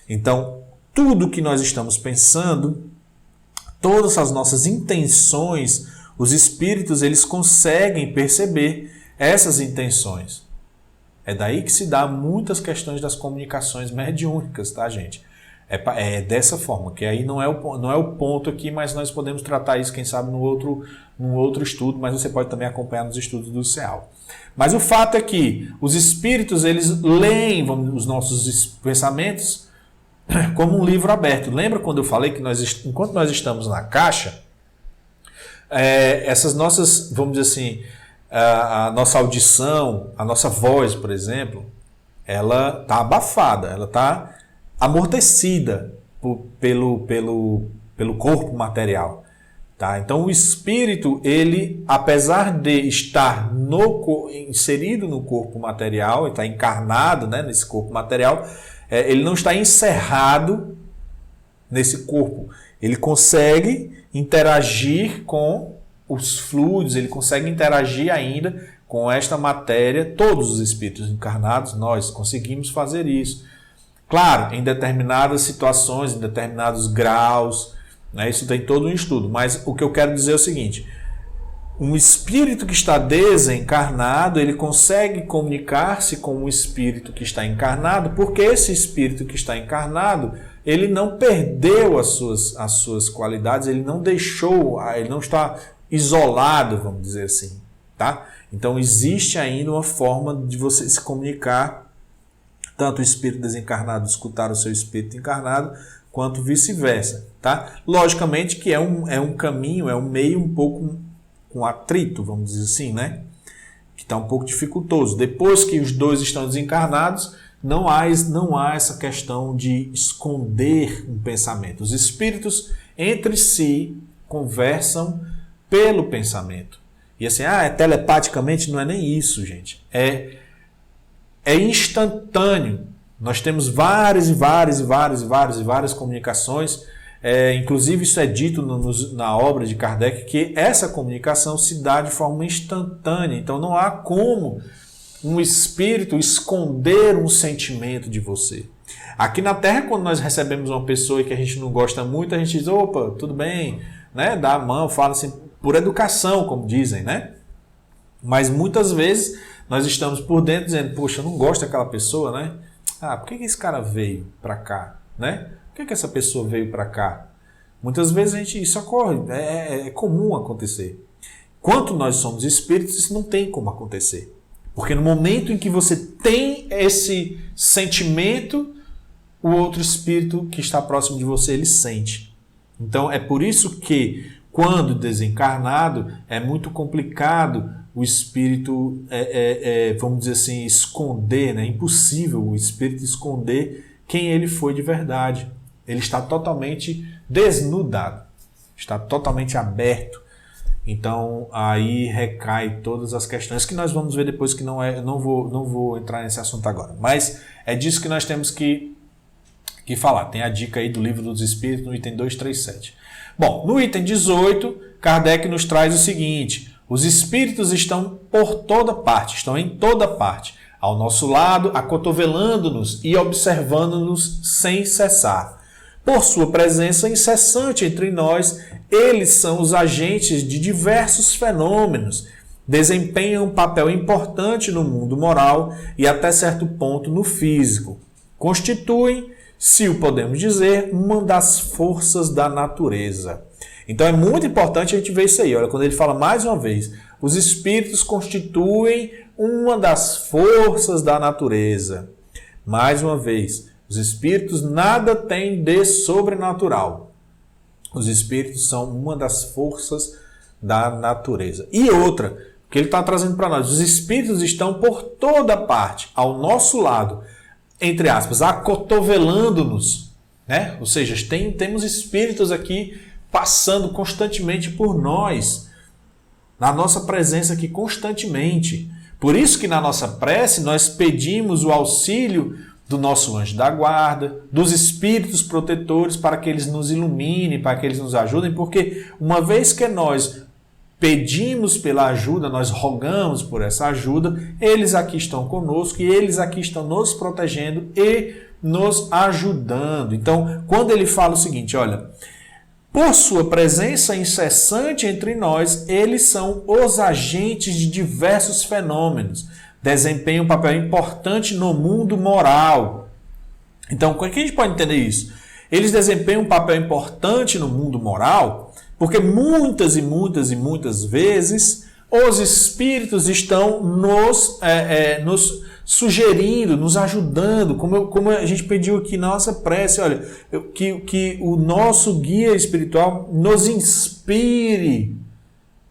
Então, tudo que nós estamos pensando, todas as nossas intenções, os espíritos, eles conseguem perceber essas intenções. É daí que se dá muitas questões das comunicações mediúnicas, tá, gente? É dessa forma, que aí não é o ponto aqui, mas nós podemos tratar isso, quem sabe, num outro estudo, mas você pode também acompanhar nos estudos do CEAL. Mas o fato é que os espíritos, eles leem os nossos pensamentos como um livro aberto. Lembra quando eu falei que enquanto nós estamos na caixa, essas nossas, vamos dizer assim, a nossa audição, a nossa voz, por exemplo, ela está abafada, ela está amortecida pelo corpo material, tá? Então o espírito, ele, apesar de estar inserido no corpo material, está encarnado, né, nesse corpo material, ele não está encerrado nesse corpo. Ele consegue interagir com os fluidos, ele consegue interagir ainda com esta matéria. Todos os espíritos encarnados, nós conseguimos fazer isso. Claro, em determinadas situações, em determinados graus, né, isso tem todo um estudo, mas o que eu quero dizer é o seguinte: um espírito que está desencarnado, ele consegue comunicar-se com um espírito que está encarnado, porque esse espírito que está encarnado, ele não perdeu as suas qualidades, ele não deixou, ele não está isolado, vamos dizer assim, tá? Então existe ainda uma forma de você se comunicar, tanto o espírito desencarnado escutar o seu espírito encarnado, quanto vice-versa, tá? Logicamente que é um caminho, é um meio um pouco com atrito, vamos dizer assim, né? Que está um pouco dificultoso. Depois que os dois estão desencarnados, não há essa questão de esconder um pensamento. Os espíritos entre si conversam pelo pensamento. E assim, telepaticamente, não é nem isso, gente. É instantâneo. Nós temos várias comunicações. Inclusive, isso é dito na obra de Kardec, que essa comunicação se dá de forma instantânea. Então, não há como um espírito esconder um sentimento de você. Aqui na Terra, quando nós recebemos uma pessoa que a gente não gosta muito, a gente diz, opa, tudo bem, né? Dá a mão, fala assim, por educação, como dizem, né? Mas muitas vezes nós estamos por dentro dizendo, poxa, eu não gosto daquela pessoa, né? por que esse cara veio para cá? Né? Por que essa pessoa veio para cá? Muitas vezes isso ocorre, é comum acontecer. Quanto nós somos espíritos, isso não tem como acontecer. Porque no momento em que você tem esse sentimento, o outro espírito que está próximo de você, ele sente. Então é por isso que, quando desencarnado, é muito complicado o espírito, vamos dizer assim, esconder, né? É impossível o espírito esconder quem ele foi de verdade. Ele está totalmente desnudado, está totalmente aberto. Então aí recai todas as questões que nós vamos ver depois, que não vou entrar nesse assunto agora. Mas é disso que nós temos que falar. Tem a dica aí do Livro dos Espíritos no item 237. Bom, no item 18, Kardec nos traz o seguinte: os espíritos estão por toda parte, estão em toda parte, ao nosso lado, acotovelando-nos e observando-nos sem cessar. Por sua presença incessante entre nós, eles são os agentes de diversos fenômenos, desempenham um papel importante no mundo moral e até certo ponto no físico. Constituem, se o podemos dizer, uma das forças da natureza. Então é muito importante a gente ver isso aí. Olha, quando ele fala mais uma vez, os espíritos constituem uma das forças da natureza. Mais uma vez, os espíritos nada têm de sobrenatural. Os espíritos são uma das forças da natureza. E outra, que ele está trazendo para nós, os espíritos estão por toda parte, ao nosso lado, entre aspas, acotovelando-nos, né? Ou seja, temos espíritos aqui passando constantemente por nós, na nossa presença aqui constantemente. Por isso que na nossa prece nós pedimos o auxílio do nosso anjo da guarda, dos espíritos protetores, para que eles nos iluminem, para que eles nos ajudem, porque uma vez que nós pedimos pela ajuda, nós rogamos por essa ajuda, eles aqui estão conosco e eles aqui estão nos protegendo e nos ajudando. Então, quando ele fala o seguinte, olha, por sua presença incessante entre nós, eles são os agentes de diversos fenômenos, desempenham um papel importante no mundo moral. Então, como é que a gente pode entender isso? Eles desempenham um papel importante no mundo moral, porque muitas e muitas e muitas vezes os espíritos estão nos sugerindo, nos ajudando, como a gente pediu aqui na nossa prece, olha, que o nosso guia espiritual nos inspire,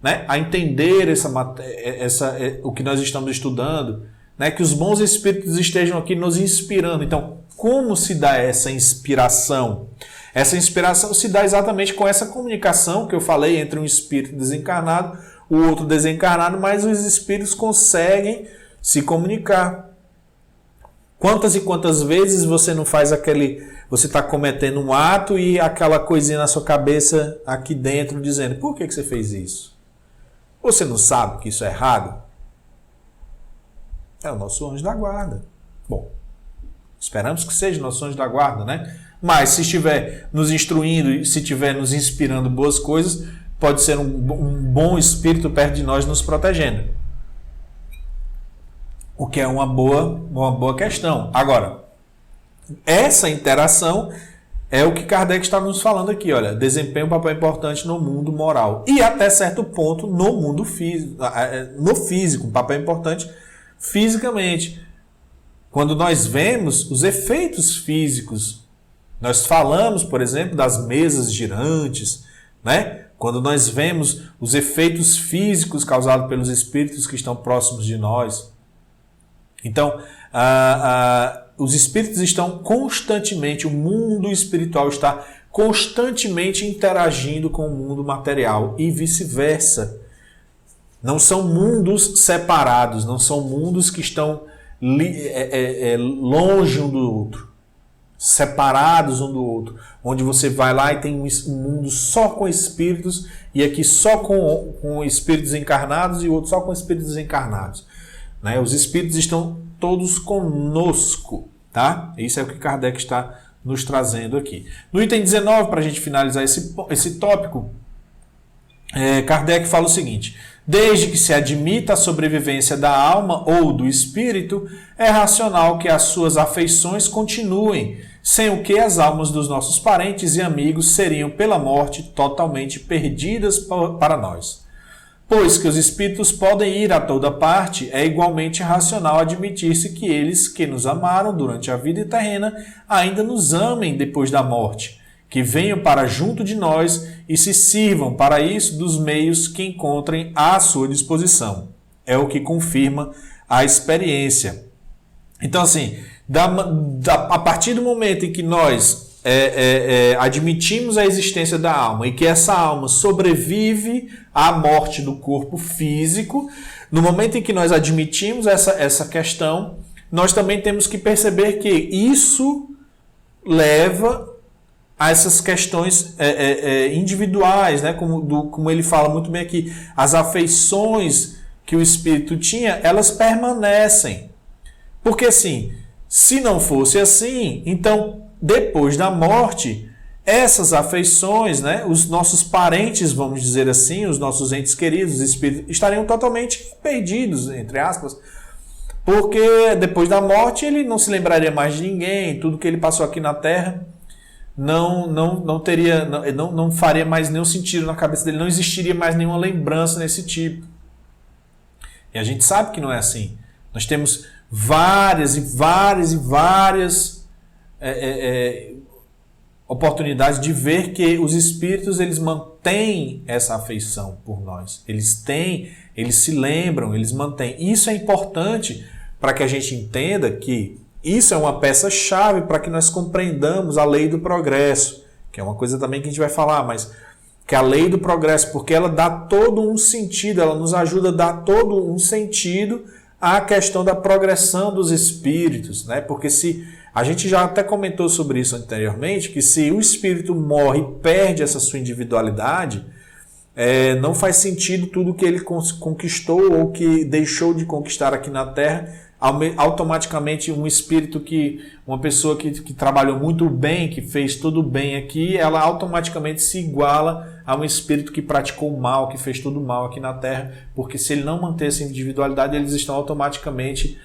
né, a entender o que nós estamos estudando, né, que os bons espíritos estejam aqui nos inspirando. Então, como se dá essa inspiração? Essa inspiração se dá exatamente com essa comunicação que eu falei entre um espírito desencarnado, o outro desencarnado, mas os espíritos conseguem se comunicar. Quantas e quantas vezes você não faz você está cometendo um ato e aquela coisinha na sua cabeça aqui dentro dizendo, por que você fez isso? Você não sabe que isso é errado? É o nosso anjo da guarda. Bom, esperamos que seja o nosso anjo da guarda, né? Mas se estiver nos instruindo e se estiver nos inspirando boas coisas, pode ser um bom espírito perto de nós nos protegendo. O que é uma boa questão. Agora, essa interação é o que Kardec está nos falando aqui. Olha, desempenha um papel importante no mundo moral e até certo ponto no mundo físico, um papel importante fisicamente. Quando nós vemos os efeitos físicos, nós falamos, por exemplo, das mesas girantes, né? Quando nós vemos os efeitos físicos causados pelos espíritos que estão próximos de nós. Então, os espíritos estão constantemente, o mundo espiritual está constantemente interagindo com o mundo material e vice-versa. Não são mundos separados, não são mundos que estão longe um do outro, separados um do outro, onde você vai lá e tem um mundo só com espíritos e aqui só com espíritos encarnados e outro só com espíritos desencarnados. Né? Os espíritos estão todos conosco, tá? Isso é o que Kardec está nos trazendo aqui. No item 19, para a gente finalizar esse tópico, Kardec fala o seguinte: Desde que se admita a sobrevivência da alma ou do espírito, é racional que as suas afeições continuem, sem o que as almas dos nossos parentes e amigos seriam pela morte totalmente perdidas para nós. Pois que os espíritos podem ir a toda parte, é igualmente racional admitir-se que eles que nos amaram durante a vida terrena ainda nos amem depois da morte, que venham para junto de nós e se sirvam para isso dos meios que encontrem à sua disposição. É o que confirma a experiência. Então, assim, a partir do momento em que nós admitimos a existência da alma e que essa alma sobrevive à morte do corpo físico, no momento em que nós admitimos essa questão, nós também temos que perceber que isso leva a essas questões individuais, né? Como ele fala muito bem aqui, as afeições que o espírito tinha, elas permanecem. Porque assim, se não fosse assim, então depois da morte, essas afeições, né, os nossos parentes, vamos dizer assim, os nossos entes queridos, os espíritos, estariam totalmente perdidos, entre aspas, porque depois da morte ele não se lembraria mais de ninguém, tudo que ele passou aqui na Terra não faria mais nenhum sentido na cabeça dele, não existiria mais nenhuma lembrança nesse tipo. E a gente sabe que não é assim. Nós temos várias oportunidades de ver que os espíritos eles mantêm essa afeição por nós. Eles se lembram, eles mantêm. Isso é importante para que a gente entenda que isso é uma peça-chave para que nós compreendamos a lei do progresso, que é uma coisa também que a gente vai falar, mas que a lei do progresso, porque ela dá todo um sentido, ela nos ajuda a dar todo um sentido à questão da progressão dos espíritos, né? Porque se a gente já até comentou sobre isso anteriormente, que se o espírito morre e perde essa sua individualidade, não faz sentido tudo que ele conquistou ou que deixou de conquistar aqui na Terra. Automaticamente uma pessoa que trabalhou muito bem, que fez tudo bem aqui, ela automaticamente se iguala a um espírito que praticou mal, que fez tudo mal aqui na Terra, porque se ele não manter essa individualidade, eles estão automaticamente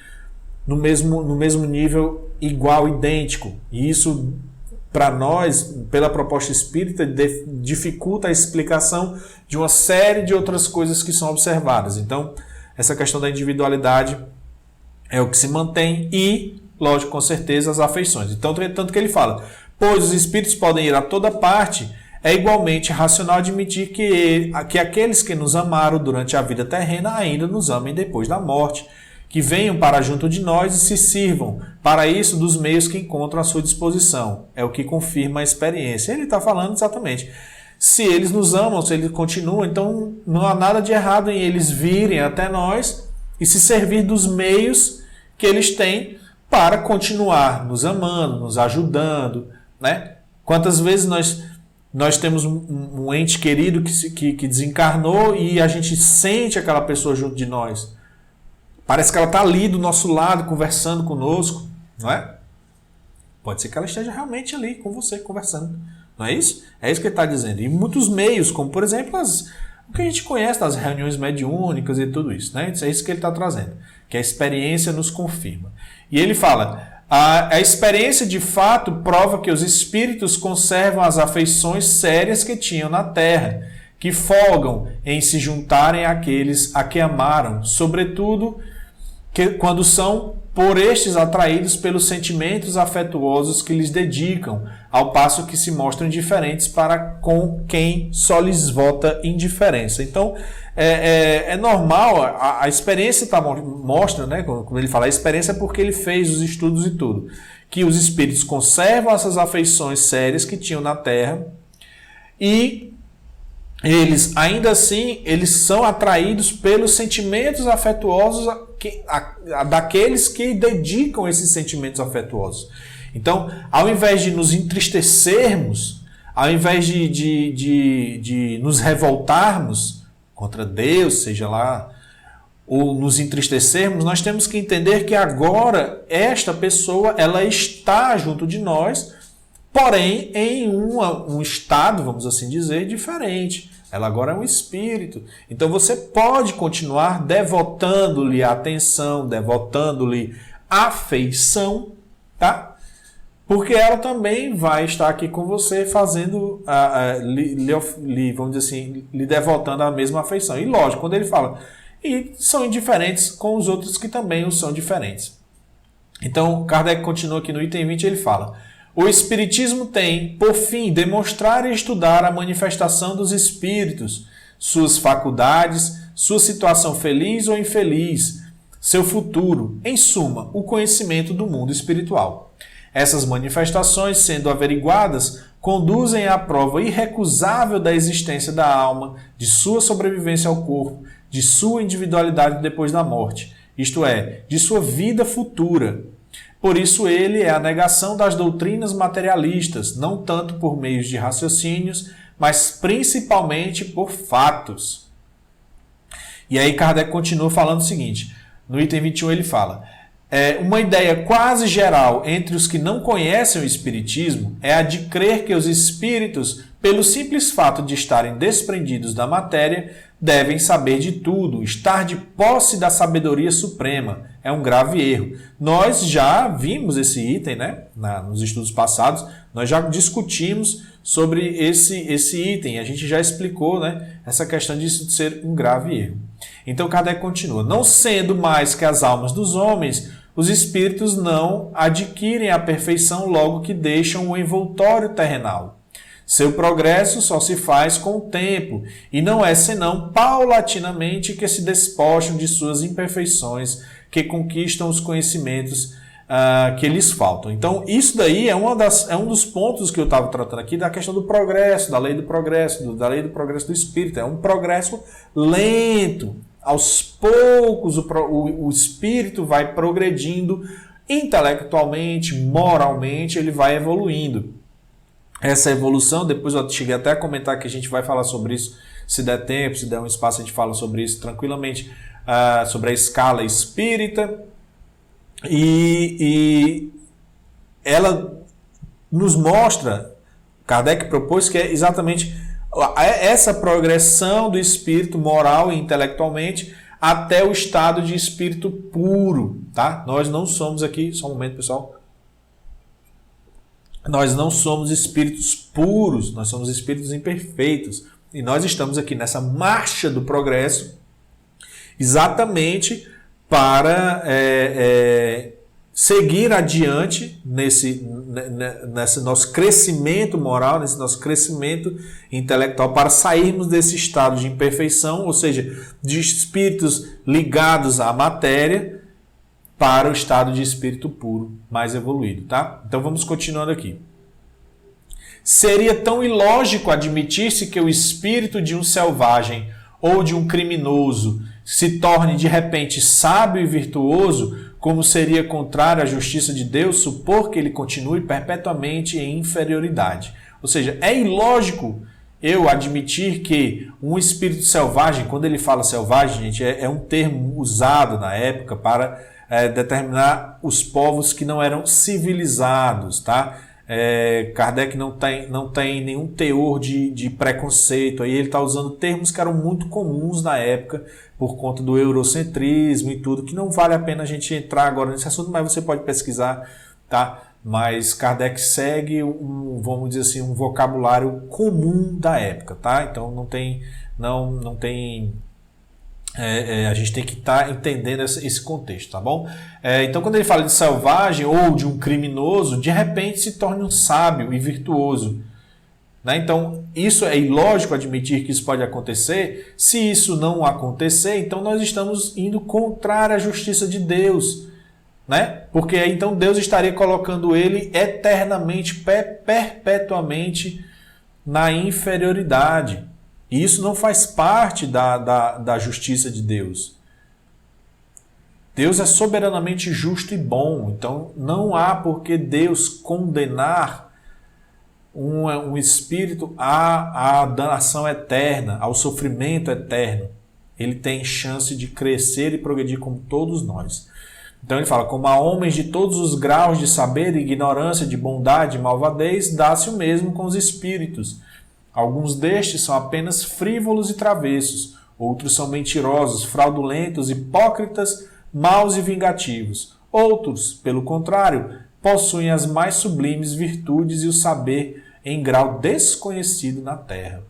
no mesmo nível igual, idêntico. E isso, para nós, pela proposta espírita, dificulta a explicação de uma série de outras coisas que são observadas. Então, essa questão da individualidade é o que se mantém e, lógico, com certeza, as afeições. Então, tanto que ele fala, pois os espíritos podem ir a toda parte, é igualmente racional admitir que aqueles que nos amaram durante a vida terrena ainda nos amem depois da morte, que venham para junto de nós e se sirvam para isso dos meios que encontram à sua disposição. É o que confirma a experiência. Ele está falando exatamente. Se eles nos amam, se eles continuam, então não há nada de errado em eles virem até nós e se servir dos meios que eles têm para continuar nos amando, nos ajudando, né? Quantas vezes nós temos um ente querido que desencarnou e a gente sente aquela pessoa junto de nós. Parece que ela está ali do nosso lado, conversando conosco, não é? Pode ser que ela esteja realmente ali com você, conversando. Não é isso? É isso que ele está dizendo. E muitos meios, como por exemplo o que a gente conhece das reuniões mediúnicas e tudo isso, né? É isso que ele está trazendo, que a experiência nos confirma. E ele fala, a experiência de fato prova que os espíritos conservam as afeições sérias que tinham na Terra, que folgam em se juntarem àqueles a que amaram, sobretudo quando são por estes atraídos pelos sentimentos afetuosos que lhes dedicam, ao passo que se mostram indiferentes para com quem só lhes vota indiferença. Então, é normal, a experiência mostra, né, como ele fala, a experiência é porque ele fez os estudos e tudo, que os espíritos conservam essas afeições sérias que tinham na Terra e eles, ainda assim, eles são atraídos pelos sentimentos afetuosos daqueles que dedicam esses sentimentos afetuosos. Então, ao invés de nos entristecermos, ao invés de nos revoltarmos contra Deus, seja lá, ou nos entristecermos, nós temos que entender que agora esta pessoa ela está junto de nós, porém em um estado, vamos assim dizer, diferente. Ela agora é um espírito. Então você pode continuar devotando-lhe atenção, devotando-lhe afeição, tá? Porque ela também vai estar aqui com você fazendo, vamos dizer assim, lhe devotando a mesma afeição. E lógico, quando ele fala, e são indiferentes com os outros que também os são diferentes. Então, Kardec continua aqui no item 20, ele fala: o Espiritismo tem, por fim, demonstrar e estudar a manifestação dos espíritos, suas faculdades, sua situação feliz ou infeliz, seu futuro, em suma, o conhecimento do mundo espiritual. Essas manifestações, sendo averiguadas, conduzem à prova irrecusável da existência da alma, de sua sobrevivência ao corpo, de sua individualidade depois da morte, isto é, de sua vida futura. Por isso ele é a negação das doutrinas materialistas, não tanto por meios de raciocínios, mas principalmente por fatos. E aí Kardec continua falando o seguinte, no item 21 ele fala: uma ideia quase geral entre os que não conhecem o Espiritismo é a de crer que os espíritos, pelo simples fato de estarem desprendidos da matéria, devem saber de tudo, estar de posse da sabedoria suprema. É um grave erro. Nós já vimos esse item, né? Nos estudos passados, nós já discutimos sobre esse item. A gente já explicou, né, essa questão disso de ser um grave erro. Então Kardec continua: não sendo mais que as almas dos homens, os espíritos não adquirem a perfeição logo que deixam o envoltório terrenal. Seu progresso só se faz com o tempo, e não é senão paulatinamente que se despojam de suas imperfeições, que conquistam os conhecimentos que lhes faltam. Então, isso daí é um dos pontos que eu estava tratando aqui, da questão do progresso, da lei do progresso, da lei do progresso do espírito. É um progresso lento. Aos poucos, o espírito vai progredindo intelectualmente, moralmente, ele vai evoluindo. Essa evolução, depois eu cheguei até a comentar que a gente vai falar sobre isso, se der tempo, se der um espaço, a gente fala sobre isso tranquilamente, sobre a escala espírita. E ela nos mostra, Kardec propôs que é exatamente essa progressão do espírito moral e intelectualmente até o estado de espírito puro, tá? Nós não somos aqui, só um momento, pessoal. Nós não somos espíritos puros, nós somos espíritos imperfeitos. E nós estamos aqui nessa marcha do progresso exatamente para seguir adiante nesse nosso crescimento moral, nesse nosso crescimento intelectual, para sairmos desse estado de imperfeição, ou seja, de espíritos ligados à matéria, para o estado de espírito puro, mais evoluído, tá? Então vamos continuando aqui. Seria tão ilógico admitir-se que o espírito de um selvagem ou de um criminoso se torne de repente sábio e virtuoso, como seria contrário à justiça de Deus supor que ele continue perpetuamente em inferioridade. Ou seja, é ilógico eu admitir que um espírito selvagem, quando ele fala selvagem, gente, é um termo usado na época para determinar os povos que não eram civilizados, tá? Kardec não tem nenhum teor de preconceito, aí ele está usando termos que eram muito comuns na época por conta do eurocentrismo e tudo, que não vale a pena a gente entrar agora nesse assunto, mas você pode pesquisar, tá? Mas Kardec segue vamos dizer assim, um vocabulário comum da época, tá? Então não tem a gente tem que estar entendendo esse contexto, tá bom? Então, quando ele fala de selvagem ou de um criminoso, de repente se torna um sábio e virtuoso, né? Então, isso é ilógico admitir que isso pode acontecer. Se isso não acontecer, então nós estamos indo contrário à justiça de Deus, né? Porque então Deus estaria colocando ele eternamente, perpetuamente na inferioridade. E isso não faz parte da justiça de Deus. Deus é soberanamente justo e bom. Então não há por que Deus condenar um espírito à danação eterna, ao sofrimento eterno. Ele tem chance de crescer e progredir como todos nós. Então ele fala: como a homens de todos os graus de saber, ignorância, de bondade e malvadez, dá-se o mesmo com os espíritos. Alguns destes são apenas frívolos e travessos, outros são mentirosos, fraudulentos, hipócritas, maus e vingativos. Outros, pelo contrário, possuem as mais sublimes virtudes e o saber em grau desconhecido na terra.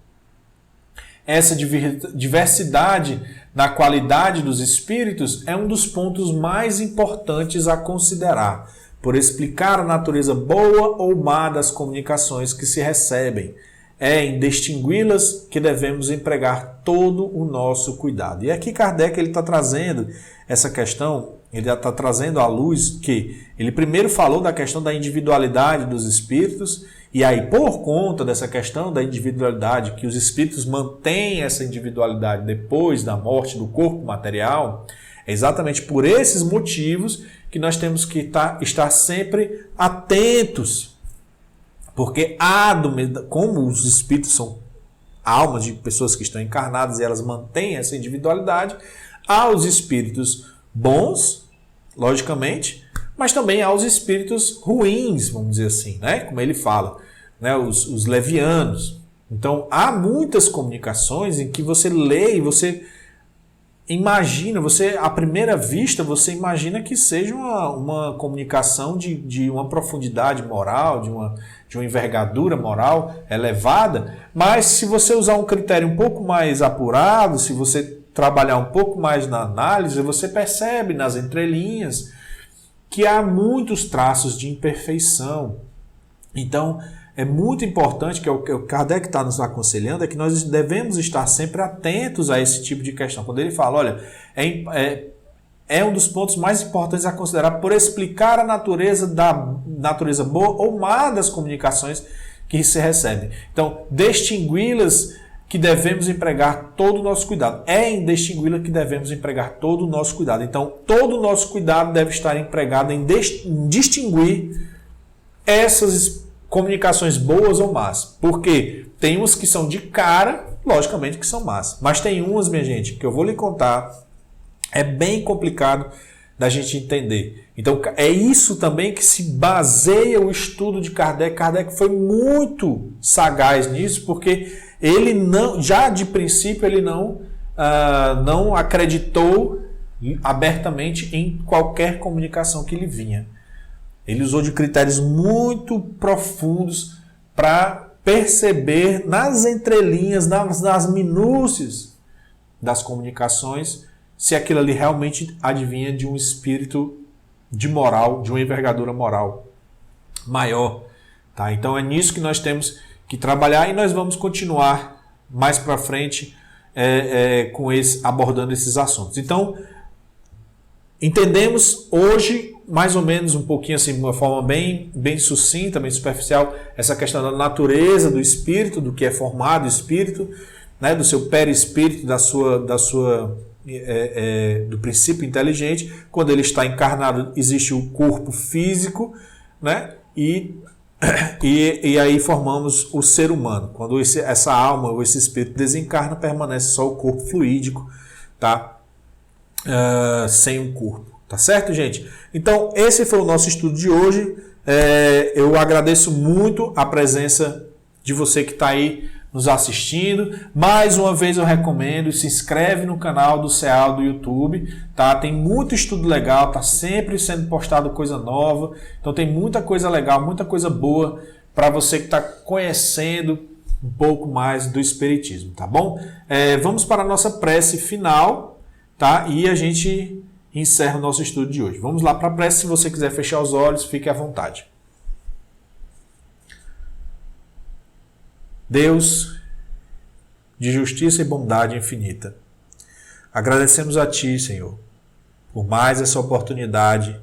Essa diversidade na qualidade dos espíritos é um dos pontos mais importantes a considerar, por explicar a natureza boa ou má das comunicações que se recebem. É em distingui-las que devemos empregar todo o nosso cuidado. E aqui Kardec está trazendo essa questão, ele está trazendo à luz que ele primeiro falou da questão da individualidade dos espíritos, e aí por conta dessa questão da individualidade, que os espíritos mantêm essa individualidade depois da morte do corpo material, é exatamente por esses motivos que nós temos que estar sempre atentos. Porque como os espíritos são almas de pessoas que estão encarnadas e elas mantêm essa individualidade, há os espíritos bons, logicamente, mas também há os espíritos ruins, vamos dizer assim, né? Como ele fala, né? Os levianos. Então, há muitas comunicações em que você lê e você imagina, à primeira vista, você imagina que seja uma comunicação de uma profundidade moral, de uma envergadura moral elevada, mas se você usar um critério um pouco mais apurado, se você trabalhar um pouco mais na análise, você percebe nas entrelinhas que há muitos traços de imperfeição. Então, é muito importante, que o Kardec está nos aconselhando, é que nós devemos estar sempre atentos a esse tipo de questão. Quando ele fala, olha, é um dos pontos mais importantes a considerar por explicar a natureza boa ou má das comunicações que se recebem. Então, distingui-las que devemos empregar todo o nosso cuidado. É em distingui-las que devemos empregar todo o nosso cuidado. Então, todo o nosso cuidado deve estar empregado em distinguir essas comunicações boas ou más. Porque tem umas que são de cara, logicamente que são más. Mas tem umas, minha gente, que eu vou lhe contar, é bem complicado da gente entender. Então, é isso também que se baseia o estudo de Kardec. Kardec foi muito sagaz nisso, porque ele não, já de princípio, ele não acreditou abertamente em qualquer comunicação que lhe vinha. Ele usou de critérios muito profundos para perceber nas entrelinhas, nas minúcias das comunicações, se aquilo ali realmente advinha de um espírito de moral, de uma envergadura moral maior. Tá? Então é nisso que nós temos que trabalhar e nós vamos continuar mais para frente abordando esses assuntos. Então, entendemos hoje, mais ou menos um pouquinho assim, de uma forma bem sucinta, bem superficial, essa questão da natureza do espírito, do que é formado o espírito, né, do seu perispírito, do princípio inteligente. Quando ele está encarnado, existe o corpo físico, né, e aí formamos o ser humano. Quando essa alma ou esse espírito desencarna, permanece só o corpo fluídico, tá? Sem um corpo. Tá certo, gente? Então, esse foi o nosso estudo de hoje. Eu agradeço muito a presença de você que está aí nos assistindo. Mais uma vez eu recomendo, se inscreve no canal do CEAL do YouTube, tá? Tem muito estudo legal, tá sempre sendo postado coisa nova. Então tem muita coisa legal, muita coisa boa para você que está conhecendo um pouco mais do Espiritismo, tá bom? Vamos para a nossa prece final, tá? E a gente encerra o nosso estudo de hoje. Vamos lá para a prece. Se você quiser fechar os olhos, fique à vontade. Deus de justiça e bondade infinita, agradecemos a Ti, Senhor, por mais essa oportunidade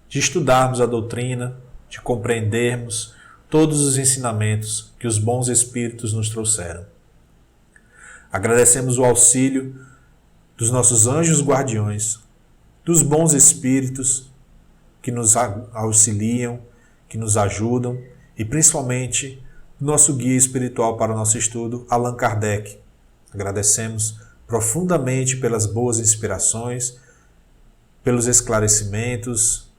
de estudarmos a doutrina, de compreendermos todos os ensinamentos que os bons Espíritos nos trouxeram. Agradecemos o auxílio dos nossos anjos guardiões, dos bons Espíritos que nos auxiliam, que nos ajudam e principalmente do nosso guia espiritual para o nosso estudo, Allan Kardec. Agradecemos profundamente pelas boas inspirações, pelos esclarecimentos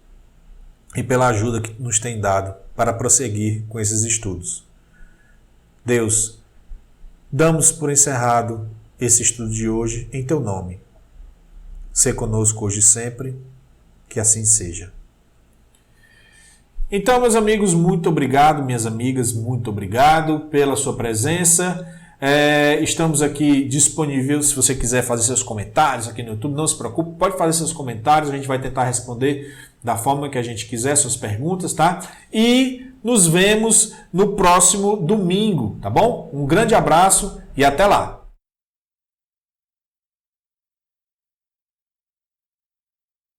e pela ajuda que nos tem dado para prosseguir com esses estudos. Deus, damos por encerrado esse estudo de hoje em teu nome. Sê conosco hoje e sempre, que assim seja. Então, meus amigos, muito obrigado, minhas amigas, muito obrigado pela sua presença. Estamos aqui disponíveis, se você quiser fazer seus comentários aqui no YouTube, não se preocupe, pode fazer seus comentários, a gente vai tentar responder da forma que a gente quiser, suas perguntas, tá? E nos vemos no próximo domingo, tá bom? Um grande abraço e até lá!